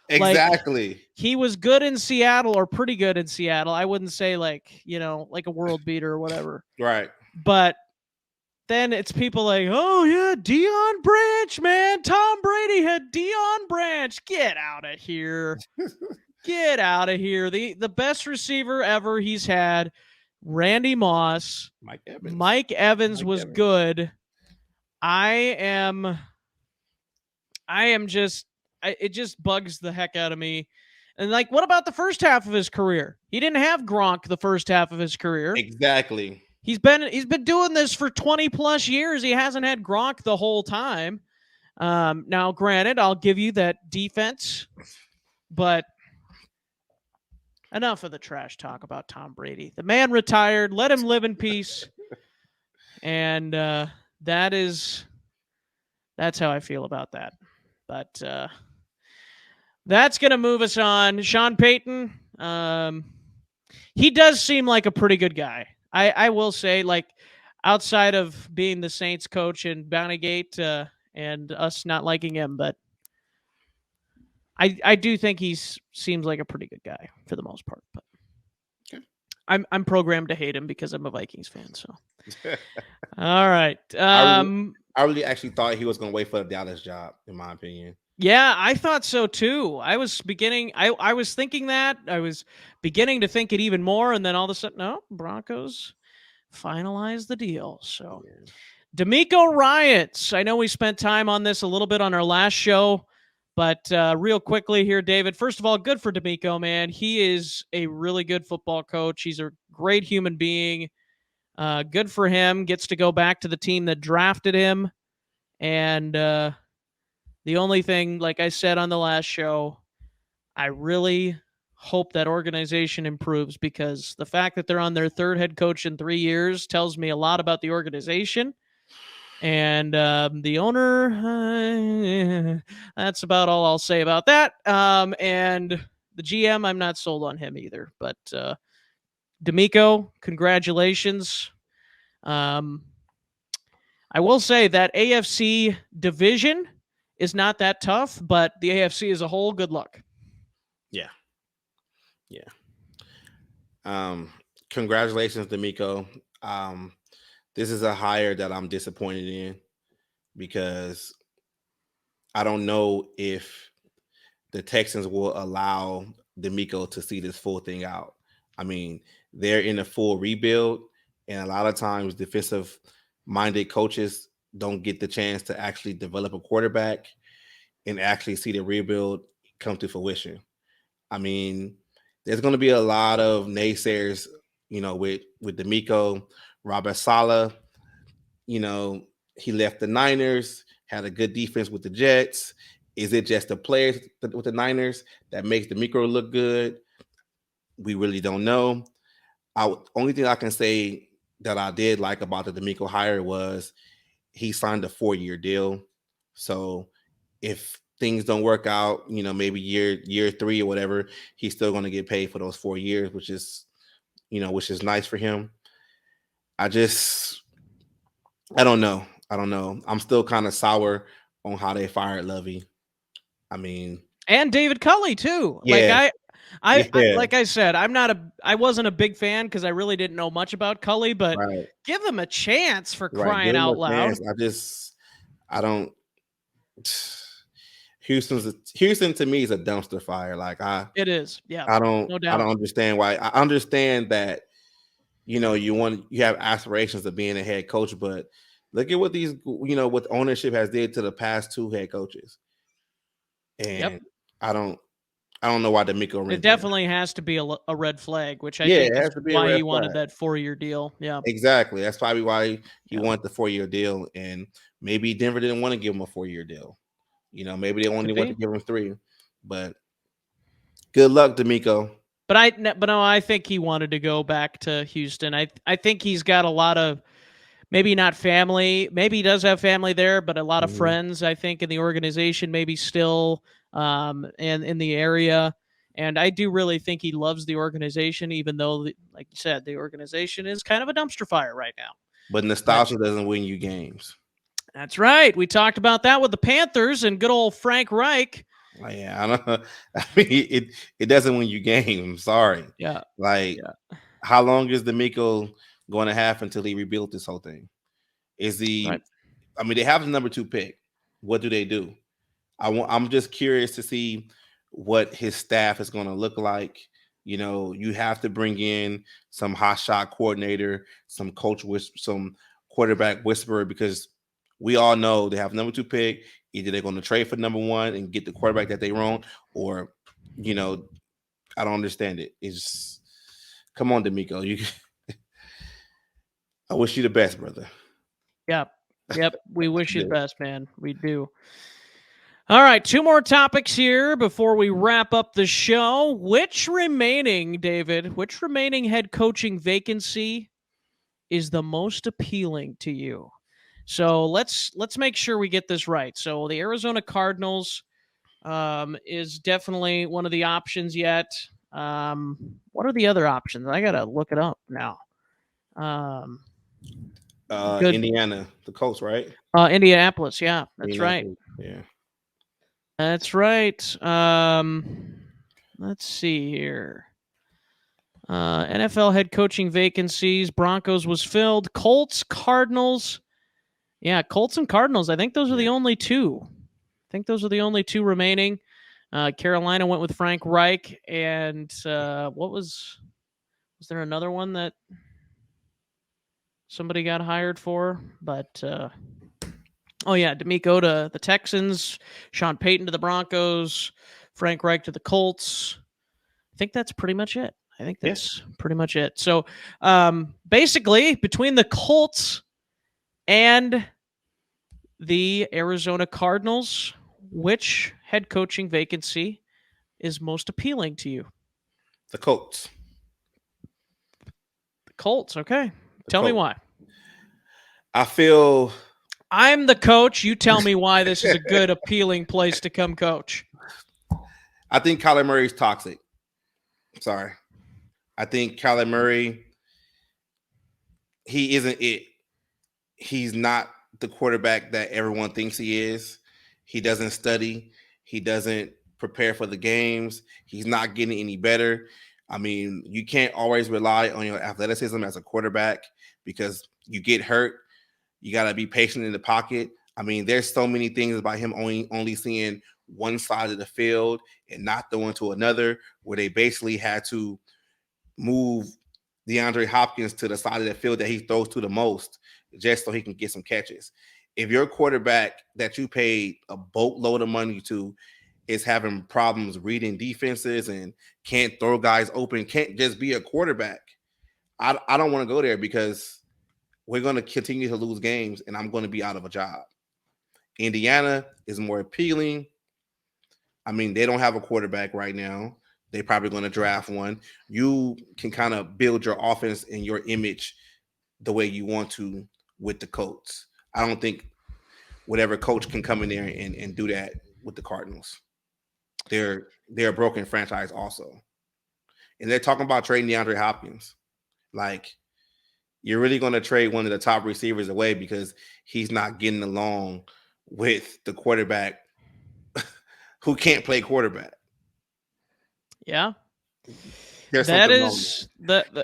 Like exactly he was good in Seattle or pretty good in Seattle. I wouldn't say like, like a world beater or whatever. right. But then it's people like, oh yeah, Deion Branch, man. Tom Brady had Deion Branch. Get out of here. Get out of here. The best receiver ever he's had, Randy Moss. Mike Evans. Mike Evans Mike was Evans. good. I am just it just bugs the heck out of me. And like, what about the first half of his career? He didn't have Gronk the first half of his career. Exactly. He's been doing this for 20 plus years. He hasn't had Gronk the whole time. Now, granted, I'll give you that defense, but enough of the trash talk about Tom Brady. The man retired. Let him live in peace. And that's how I feel about that. But that's going to move us on. Sean Payton, he does seem like a pretty good guy. I will say, like, outside of being the Saints coach and Bountygate and us not liking him, but I do think he seems like a pretty good guy for the most part. But okay. I'm programmed to hate him because I'm a Vikings fan. So, all right. I really actually thought he was going to wait for the Dallas job, in my opinion. Yeah, I thought so too. I was thinking that. I was beginning to think it even more, and then all of a sudden, no, Broncos finalized the deal. So, Yeah. D'Amico Ryans. I know we spent time on this a little bit on our last show, but real quickly here, David. First of all, good for D'Amico, man. He is a really good football coach. He's a great human being. Good for him. Gets to go back to the team that drafted him, and the only thing, like I said on the last show, I really hope that organization improves because the fact that they're on their third head coach in 3 years tells me a lot about the organization. And the owner, that's about all I'll say about that. And the GM, I'm not sold on him either. But D'Amico, congratulations. I will say that AFC division is not that tough, but the AFC as a whole, good luck. Yeah. Congratulations, D'Amico. This is a hire that I'm disappointed in because I don't know if the Texans will allow D'Amico to see this full thing out. I mean, they're in a full rebuild, and a lot of times defensive minded coaches don't get the chance to actually develop a quarterback and actually see the rebuild come to fruition. I mean, there's going to be a lot of naysayers, with D'Amico, Robert Saleh. He left the Niners, had a good defense with the Jets. Is it just the players with the Niners that makes D'Amico look good? We really don't know. Only thing I can say that I did like about the D'Amico hire was he signed a 4-year deal. So if things don't work out, maybe year 3 or whatever, he's still going to get paid for those 4 years, which is nice for him. I don't know. I'm still kind of sour on how they fired Lovey. I mean, And David Culley too. yeah, I Yeah, like I said, I wasn't a big fan because I really didn't know much about Cully, but right, give him a chance for right. Give crying him a out loud. chance. I don't. Houston to me is a dumpster fire. Like It is. Yeah. No I don't doubt. understand why. I understand that you have aspirations of being a head coach, but look at what what ownership has did to the past two head coaches, Yep. and I don't I don't know why D'Amico It went there. definitely has to be a red flag, which I Yeah, think it is has to be a why red he wanted flag. that 4-year deal. Yeah. Exactly. That's probably why he Yeah. wanted the 4-year deal, and maybe Denver didn't want to give him a 4-year deal. Maybe they only Could want to be. give him three. But good luck, D'Amico. But no, I think he wanted to go back to Houston. I think he's got a lot of, maybe not family. Maybe he does have family there, but a lot of Mhm. friends, I think, in the organization, maybe still, and in the area. And I do really think he loves the organization, even though, like you said, the organization is kind of a dumpster fire right now. But But nostalgia doesn't win you games. that's right. We talked about that with the Panthers and good old Frank Reich. Yeah, I don't. I mean, it doesn't win you games. I'm sorry. Yeah. Like, Yeah. how long is D'Amico going to have until he rebuilt this whole thing? Is Right. he? I mean, they have the number 2 pick. What do they do? I'm just curious to see what his staff is going to look like. You have to bring in some hot shot coordinator, some quarterback whisperer, because we all know they have number 2 pick. Either they're going to trade for number 1 and get the quarterback that they want, or you know, I don't understand it. It's come on, D'Amico. I wish you the best, brother. Yep. Yep. We wish you the best, man. We do. All right, 2 more topics here before we wrap up the show. Which remaining head coaching vacancy is the most appealing to you? So let's make sure we get this right. So the Arizona Cardinals is definitely one of the options yet. What are the other options? I gotta look it up now. Um, good. Indiana, the Colts, right? Indianapolis. Yeah, that's right. Indianapolis. Yeah. That's right. Let's see here. NFL head coaching vacancies. Broncos was filled. Colts, Cardinals. Yeah, Colts and Cardinals. I think those are Yeah. the only two. I think those are the only two remaining. Carolina went with Frank Reich, and what was there another one that somebody got hired for? But oh yeah, D'Amico to the Texans, Sean Payton to the Broncos, Frank Reich to the Colts. I think that's pretty much it. I think Yeah. that's pretty much it. So basically, between the Colts and the Arizona Cardinals, which head coaching vacancy is most appealing to you? The Colts. The Colts. Okay. The Tell me Colts. why. I feel I'm the coach. You tell me why this is a good, appealing place to come coach. I think Kyler Murray is toxic. Sorry. I think Kyler Murray, he isn't it. He's not the quarterback that everyone thinks he is. He doesn't study. He doesn't prepare for the games. He's not getting any better. I mean, you can't always rely on your athleticism as a quarterback because you get hurt. You got to be patient in the pocket. I mean, there's so many things about him only seeing one side of the field and not throwing to another, where they basically had to move DeAndre Hopkins to the side of the field that he throws to the most just so he can get some catches. If your quarterback that you paid a boatload of money to is having problems reading defenses and can't throw guys open, can't just be a quarterback, I don't want to go there because we're going to continue to lose games and I'm going to be out of a job. Indiana is more appealing. I mean, they don't have a quarterback right now. They're probably going to draft one. You can kind of build your offense and your image the way you want to with the Colts. I don't think whatever coach can come in there and do that with the Cardinals. They're a broken franchise also. And they're talking about trading DeAndre Hopkins. Like, you're really going to trade one of the top receivers away because he's not getting along with the quarterback who can't play quarterback. Yeah. There's something wrong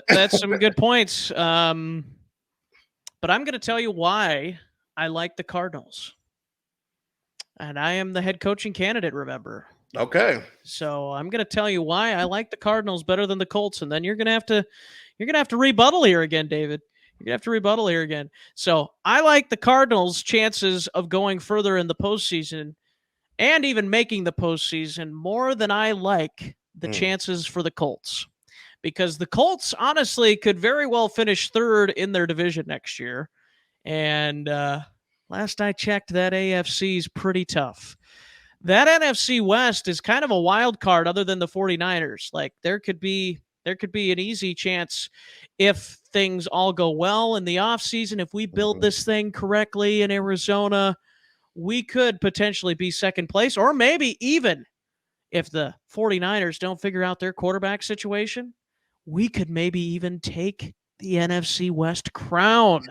That's some good points. But I'm going to tell you why I like the Cardinals. And I am the head coaching candidate, remember. there. Okay. So I'm going to tell you why I like the Cardinals better than the Colts, and then you're going to have to rebuttal here again, David. You're going to have to rebuttal here again. So I like the Cardinals' chances of going further in the postseason and even making the postseason more than I like the chances for the Colts, because the Colts honestly could very well finish third in their division next year. And last I checked, that AFC is pretty tough. That NFC West is kind of a wild card other than the 49ers. Like there could be an easy chance if things all go well in the offseason, if we build this thing correctly in Arizona, we could potentially be second place, or maybe even if the 49ers don't figure out their quarterback situation, we could maybe even take the NFC West crown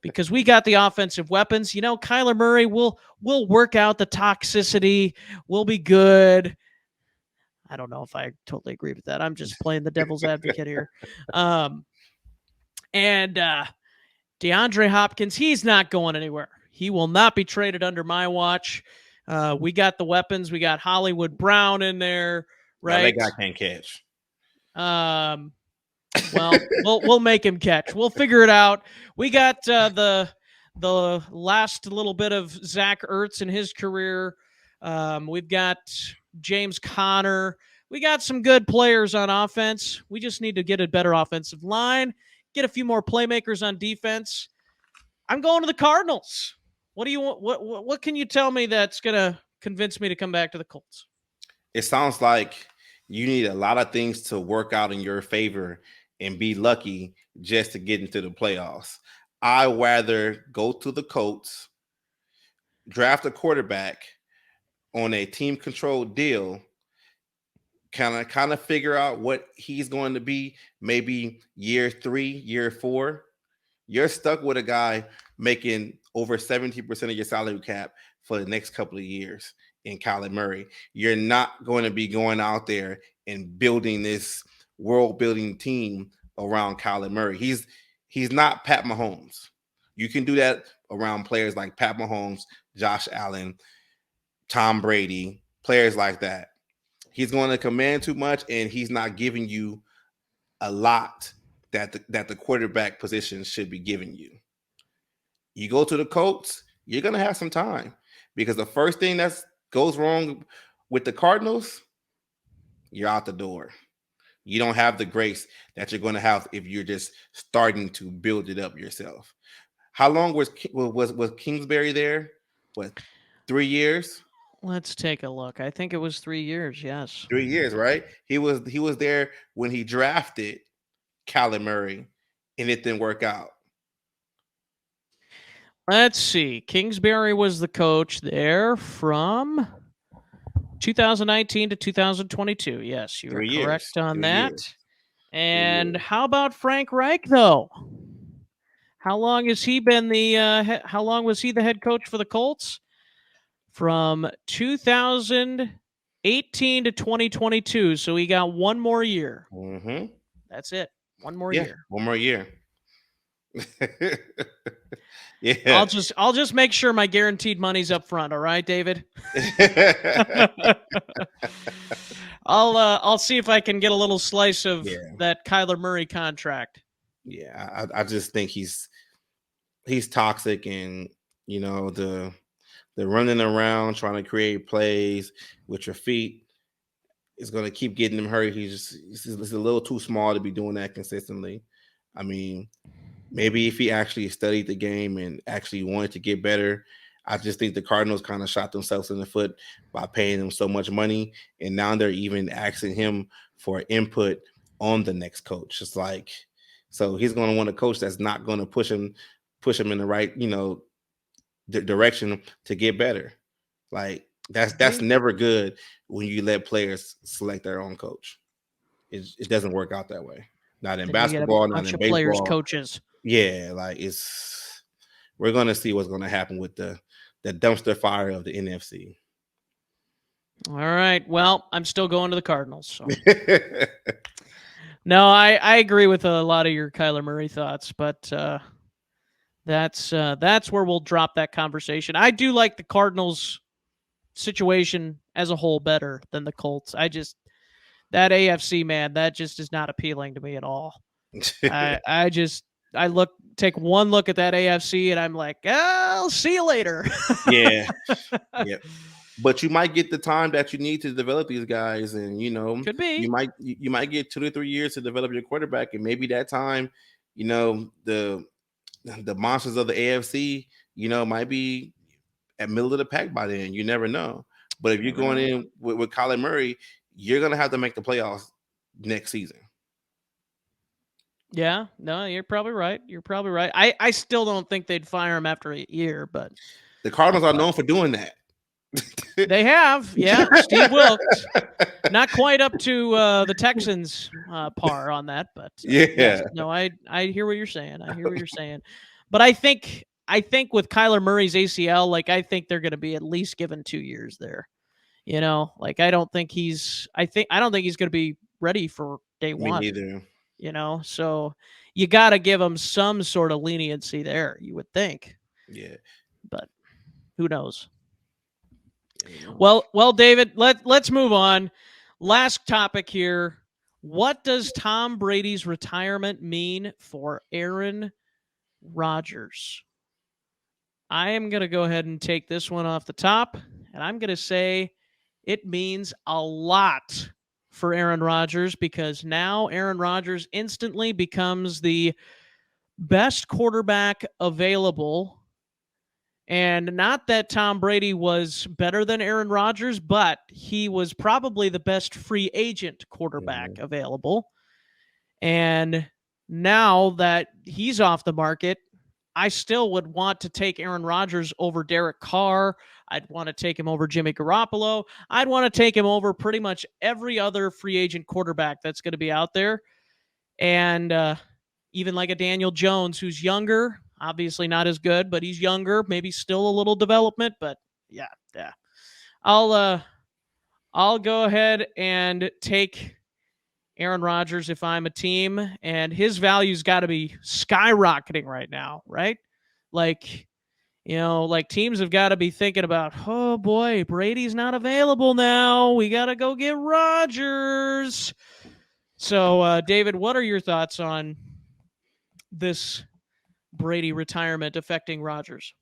because we got the offensive weapons. You know, Kyler Murray will work out the toxicity. We'll be good. I don't know if I totally agree with that. I'm just playing the devil's advocate here. And DeAndre Hopkins, he's not going anywhere. He will not be traded under my watch. We got the weapons. We got Hollywood Brown in there, right? That guy can't catch. Well, we'll make him catch. We'll figure it out. We got the last little bit of Zach Ertz in his career. We've got James Conner. We got some good players on offense. We just need to get a better offensive line, get a few more playmakers on defense. I'm going to the Cardinals. What do you want? What can you tell me that's gonna convince me to come back to the Colts? It sounds like you need a lot of things to work out in your favor and be lucky just to get into the playoffs. I rather go to the Colts, draft a quarterback on a team controlled deal, kind of figure out what he's going to be, maybe year 3, year 4. You're stuck with a guy making over 70% of your salary cap for the next couple of years in Kyler Murray. You're not going to be going out there and building this world-building team around Kyler Murray. He's not Pat Mahomes. You can do that around players like Pat Mahomes, Josh Allen, Tom Brady, players like that. He's going to command too much, and he's not giving you a lot that the quarterback position should be giving you. You go to the Colts, you're going to have some time, because the first thing that goes wrong with the Cardinals, you're out the door. You don't have the grace that you're going to have if you're just starting to build it up yourself. How long was Kingsbury there? What, 3 years? Let's take a look. I think it was 3 years. Yes, 3 years, right? He was there when he drafted Kyler Murray, and it didn't work out. Let's see. Kingsbury was the coach there from 2019 to 2022. Yes, you are correct on that. And how about Frank Reich, though? How long has he been how long was he the head coach for the Colts? From 2018 to 2022. So he got one more year. Mm-hmm. That's it. One more year. One more year. Yeah. I'll just make sure my guaranteed money's up front. All right, David. I'll see if I can get a little slice of that Kyler Murray contract. Yeah, I just think he's toxic, and the running around trying to create plays with your feet is going to keep getting him hurt. He's a little too small to be doing that consistently. I mean, maybe if he actually studied the game and actually wanted to get better, I just think the Cardinals kind of shot themselves in the foot by paying him so much money, and now they're even asking him for input on the next coach. It's like, so he's going to want a coach that's not going to push him in the right, direction to get better. Like that's never good when you let players select their own coach. It doesn't work out that way. Not in basketball, not in baseball. Players, coaches. Yeah, like we're gonna see what's gonna happen with the dumpster fire of the NFC. All right. Well, I'm still going to the Cardinals. So no, I agree with a lot of your Kyler Murray thoughts, but that's where we'll drop that conversation. I do like the Cardinals situation as a whole better than the Colts. That AFC, man, that just is not appealing to me at all. I take one look at that AFC and I'm like, I'll see you later. Yeah, yeah. But you might get the time that you need to develop these guys, and Could be. you might get 2 to 3 years to develop your quarterback, and maybe that time, the monsters of the AFC, might be at middle of the pack by then. You never know. But if you're Never going know. in with Kyler Murray, you're gonna have to make the playoffs next season. Yeah, no, you're probably right. You're probably right. I still don't think they'd fire him after a year, but The Cardinals are but known for doing that. they have. Yeah, Steve Wilkes. Not quite up to the Texans par on that, but yes, Yeah. no, I hear what you're saying. I hear what you're saying, but I think with Kyler Murray's ACL, like I think they're going to be at least given 2 years there. Like I don't think he's going to be ready for day Me one. neither. So you got to give him some sort of leniency there. You would think, Yeah. but who knows? Yeah. Well, David, let's move on. Last topic here. What does Tom Brady's retirement mean for Aaron Rodgers? I am going to go ahead and take this one off the top, and I'm going to say it means a lot for Aaron Rodgers because now Aaron Rodgers instantly becomes the best quarterback available. And not that Tom Brady was better than Aaron Rodgers, but he was probably the best free agent quarterback Mhm. available. And now that he's off the market, I still would want to take Aaron Rodgers over Derek Carr. I'd want to take him over Jimmy Garoppolo. I'd want to take him over pretty much every other free agent quarterback that's going to be out there. And even like a Daniel Jones, who's younger, obviously not as good, but he's younger, maybe still a little development. But yeah. I'll go ahead and take Aaron Rodgers if I'm a team, and his value's got to be skyrocketing right now, right? Like, like teams have got to be thinking about, oh boy, Brady's not available now. We got to go get Rodgers. So, David, what are your thoughts on this Brady retirement affecting Rodgers?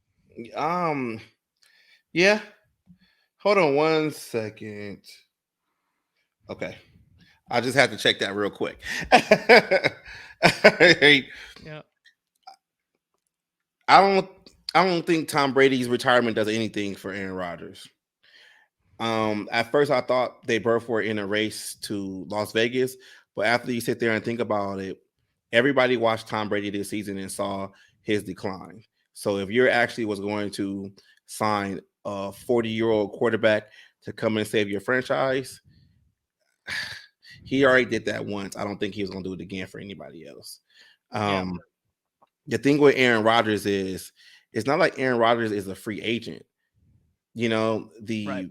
Um. Yeah. Hold on 1 second. Okay. I just have to check that real quick. Yeah. I don't. I don't think Tom Brady's retirement does anything for Aaron Rodgers. At first, I thought they both were in a race to Las Vegas, but after you sit there and think about it, everybody watched Tom Brady this season and saw his decline. So if you're actually was going to sign a 40-year-old quarterback to come and save your franchise, he already did that once. I don't think he was going to do it again for anybody else. Yeah. The thing with Aaron Rodgers is it's not like Aaron Rodgers is a free agent. Right.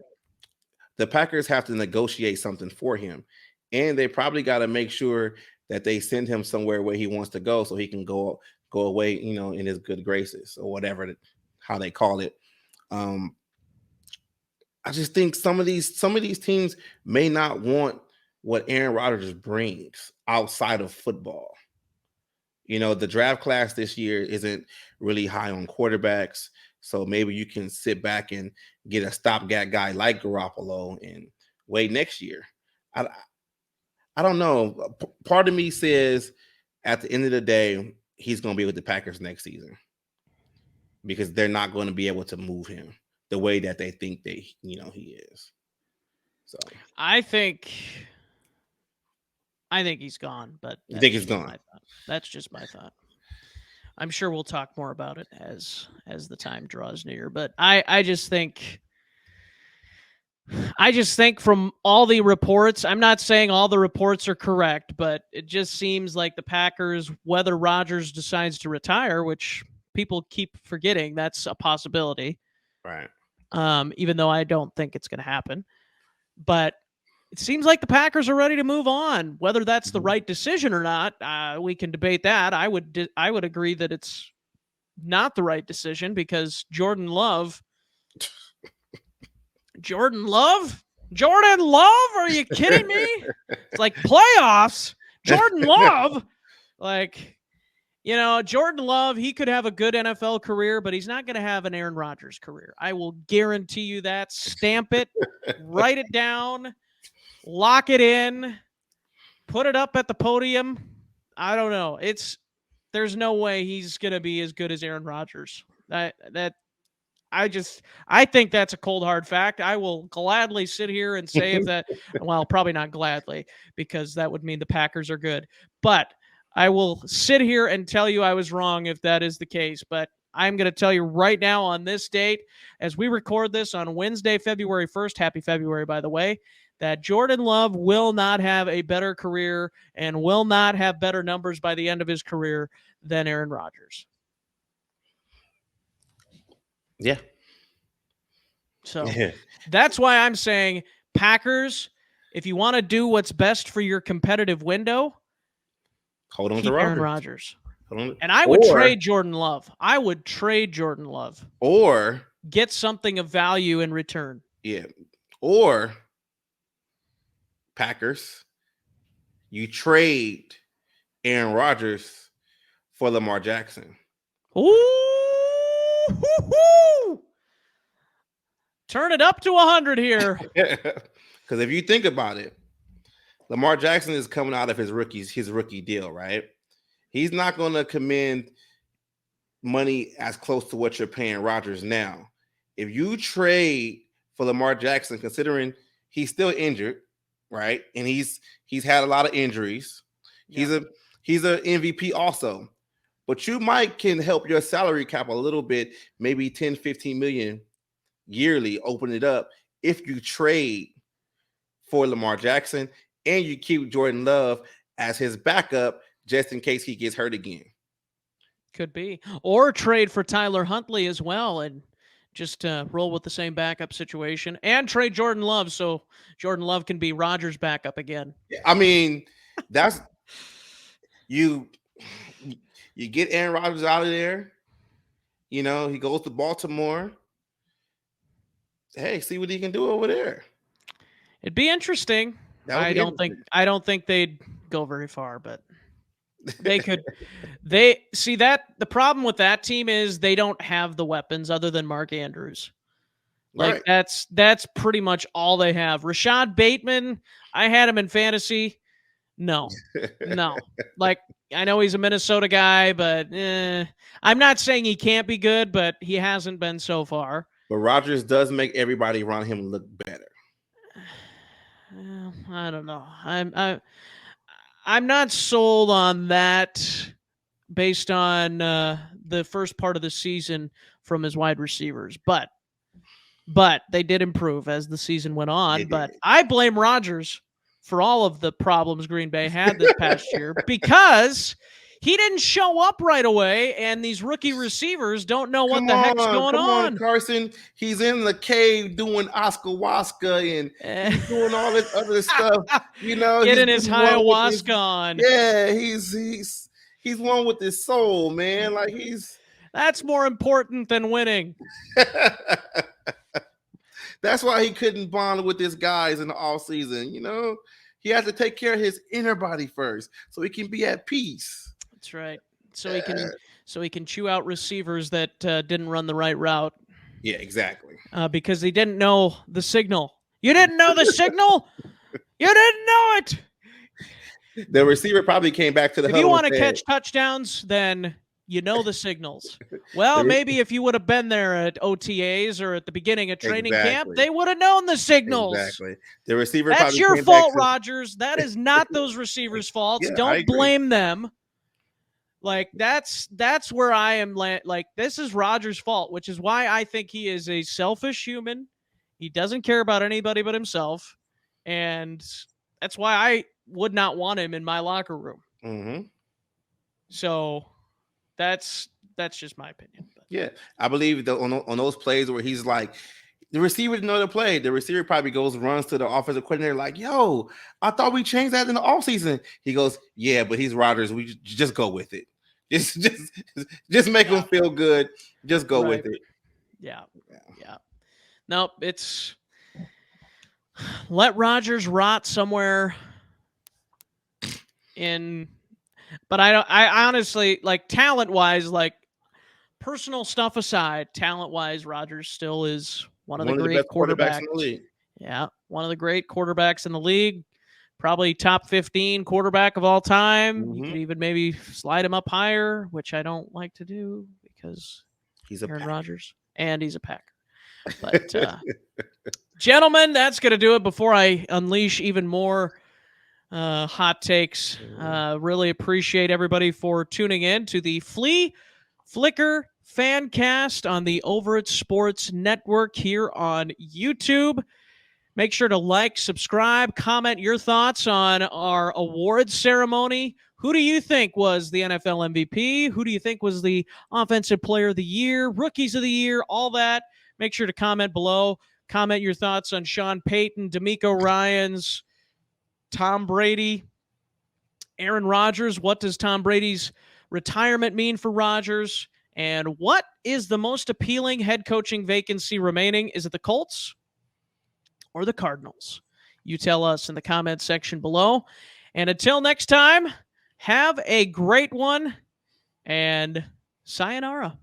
The Packers have to negotiate something for him, and they probably got to make sure that they send him somewhere where he wants to go, so he can go away, in his good graces or whatever how they call it. Um, I just think some of these teams may not want what Aaron Rodgers brings outside of football. The draft class this year isn't really high on quarterbacks. So maybe you can sit back and get a stopgap guy like Garoppolo and wait next year. I, I don't know. Part of me says at the end of the day, he's going to be with the Packers next season because they're not going to be able to move him the way that they think he is. So I think he's gone, but you think he's gone? That's just my thought. I'm sure we'll talk more about it as the time draws near, but I just think from all the reports, I'm not saying all the reports are correct, but it just seems like the Packers, whether Rodgers decides to retire, which people keep forgetting that's a possibility. Right. Even though I don't think it's going to happen. But it seems like the Packers are ready to move on. Whether that's the Mhm. right decision or not, we can debate that. I would agree that it's not the right decision because Jordan Love. Are you kidding me? It's like playoffs. Jordan Love, like, Jordan Love, he could have a good NFL career, but he's not going to have an Aaron Rodgers career. I will guarantee you that. Stamp it, write it down, lock it in, put it up at the podium. I don't know. There's no way he's going to be as good as Aaron Rodgers. I think that's a cold hard fact. I will gladly sit here and say if that, well, probably not gladly because that would mean the Packers are good. But I will sit here and tell you I was wrong if that is the case. But I'm going to tell you right now on this date, as we record this on Wednesday, February 1st, happy February, by the way, that Jordan Love will not have a better career and will not have better numbers by the end of his career than Aaron Rodgers. Yeah. So that's why I'm saying Packers, if you want to do what's best for your competitive window, Hold on keep to Aaron Rodgers. Rodgers. And I would trade Jordan Love. Or get something of value in return. Yeah. Or Packers, you trade Aaron Rodgers for Lamar Jackson. Ooh! Turn it up to 100 here. Because if you think about it, Lamar Jackson is coming out of his rookie deal, right? He's not going to command money as close to what you're paying Rodgers now. If you trade for Lamar Jackson, considering he's still injured, right? And he's had a lot of injuries. Yeah. He's a MVP also. But you can help your salary cap a little bit, maybe 10, 15 million yearly, open it up if you trade for Lamar Jackson and you keep Jordan Love as his backup just in case he gets hurt again. Could be. Or trade for Tyler Huntley as well and just roll with the same backup situation and trade Jordan Love so Jordan Love can be Rodgers' backup again. I mean, that's you get Aaron Rodgers out of there. He goes to Baltimore. Hey, see what he can do over there. It'd be interesting. I don't think they'd go very far, but they could. The problem with that team is they don't have the weapons other than Mark Andrews. Like right. That's pretty much all they have. Rashad Bateman, I had him in fantasy. No. Like, I know he's a Minnesota guy, but I'm not saying he can't be good, but he hasn't been so far. But Rodgers does make everybody around him look better. I don't know. I'm not sold on that based on the first part of the season from his wide receivers, but they did improve as the season went on. But I blame Rodgers for all of the problems Green Bay had this past year because he didn't show up right away, and these rookie receivers don't know what the heck's going on. Carson, he's in the cave doing Oscar Waska and he's doing all this other stuff. Getting his ayahuasca on. Yeah, he's one with his soul, man. Like that's more important than winning. That's why he couldn't bond with his guys in the off season. He has to take care of his inner body first so he can be at peace. That's right. So he can chew out receivers that didn't run the right route. Yeah, exactly. Because they didn't know the signal. You didn't know the signal? You didn't know it. The receiver probably came back to the huddle. If you want to catch touchdowns, then you know the signals. Well, maybe if you would have been there at OTAs or at the beginning of training camp, they would have known the signals. Exactly. The receiver. That's your fault, Rodgers. That is not those receivers' faults. Don't blame them. Like that's where I am. Like this is Rodgers' fault, which is why I think he is a selfish human. He doesn't care about anybody but himself, and that's why I would not want him in my locker room. Mm-hmm. So. That's just my opinion. But. Yeah, I believe on those plays where he's like, The receiver didn't know the play. The receiver probably runs to the offensive coordinator like, yo, I thought we changed that in the offseason. He goes, yeah, but he's Rodgers. We just go with it. Just make him feel good. Just go with it. Yeah. Nope, it's let Rodgers rot somewhere in, but I honestly, like, talent-wise, like, personal stuff aside, talent-wise, Rodgers still is one of the great best quarterbacks in the league. Yeah, one of the great quarterbacks in the league. Probably top 15 quarterback of all time. You could even maybe slide him up higher, which I don't like to do because he's Aaron Rodgers and he's a Packer. But gentlemen, that's going to do it before I unleash even more hot takes. Really appreciate everybody for tuning in to the Flea Flicker Fancast on the Overt Sports Network here on YouTube. Make sure to like, subscribe, comment your thoughts on our awards ceremony. Who do you think was the NFL MVP? Who do you think was the Offensive Player of the Year, Rookies of the Year, all that? Make sure to comment below. Comment your thoughts on Sean Payton, D'Amico Ryans, Tom Brady, Aaron Rodgers. What does Tom Brady's retirement mean for Rodgers? And what is the most appealing head coaching vacancy remaining? Is it the Colts or the Cardinals? You tell us in the comment section below. And until next time, have a great one and sayonara.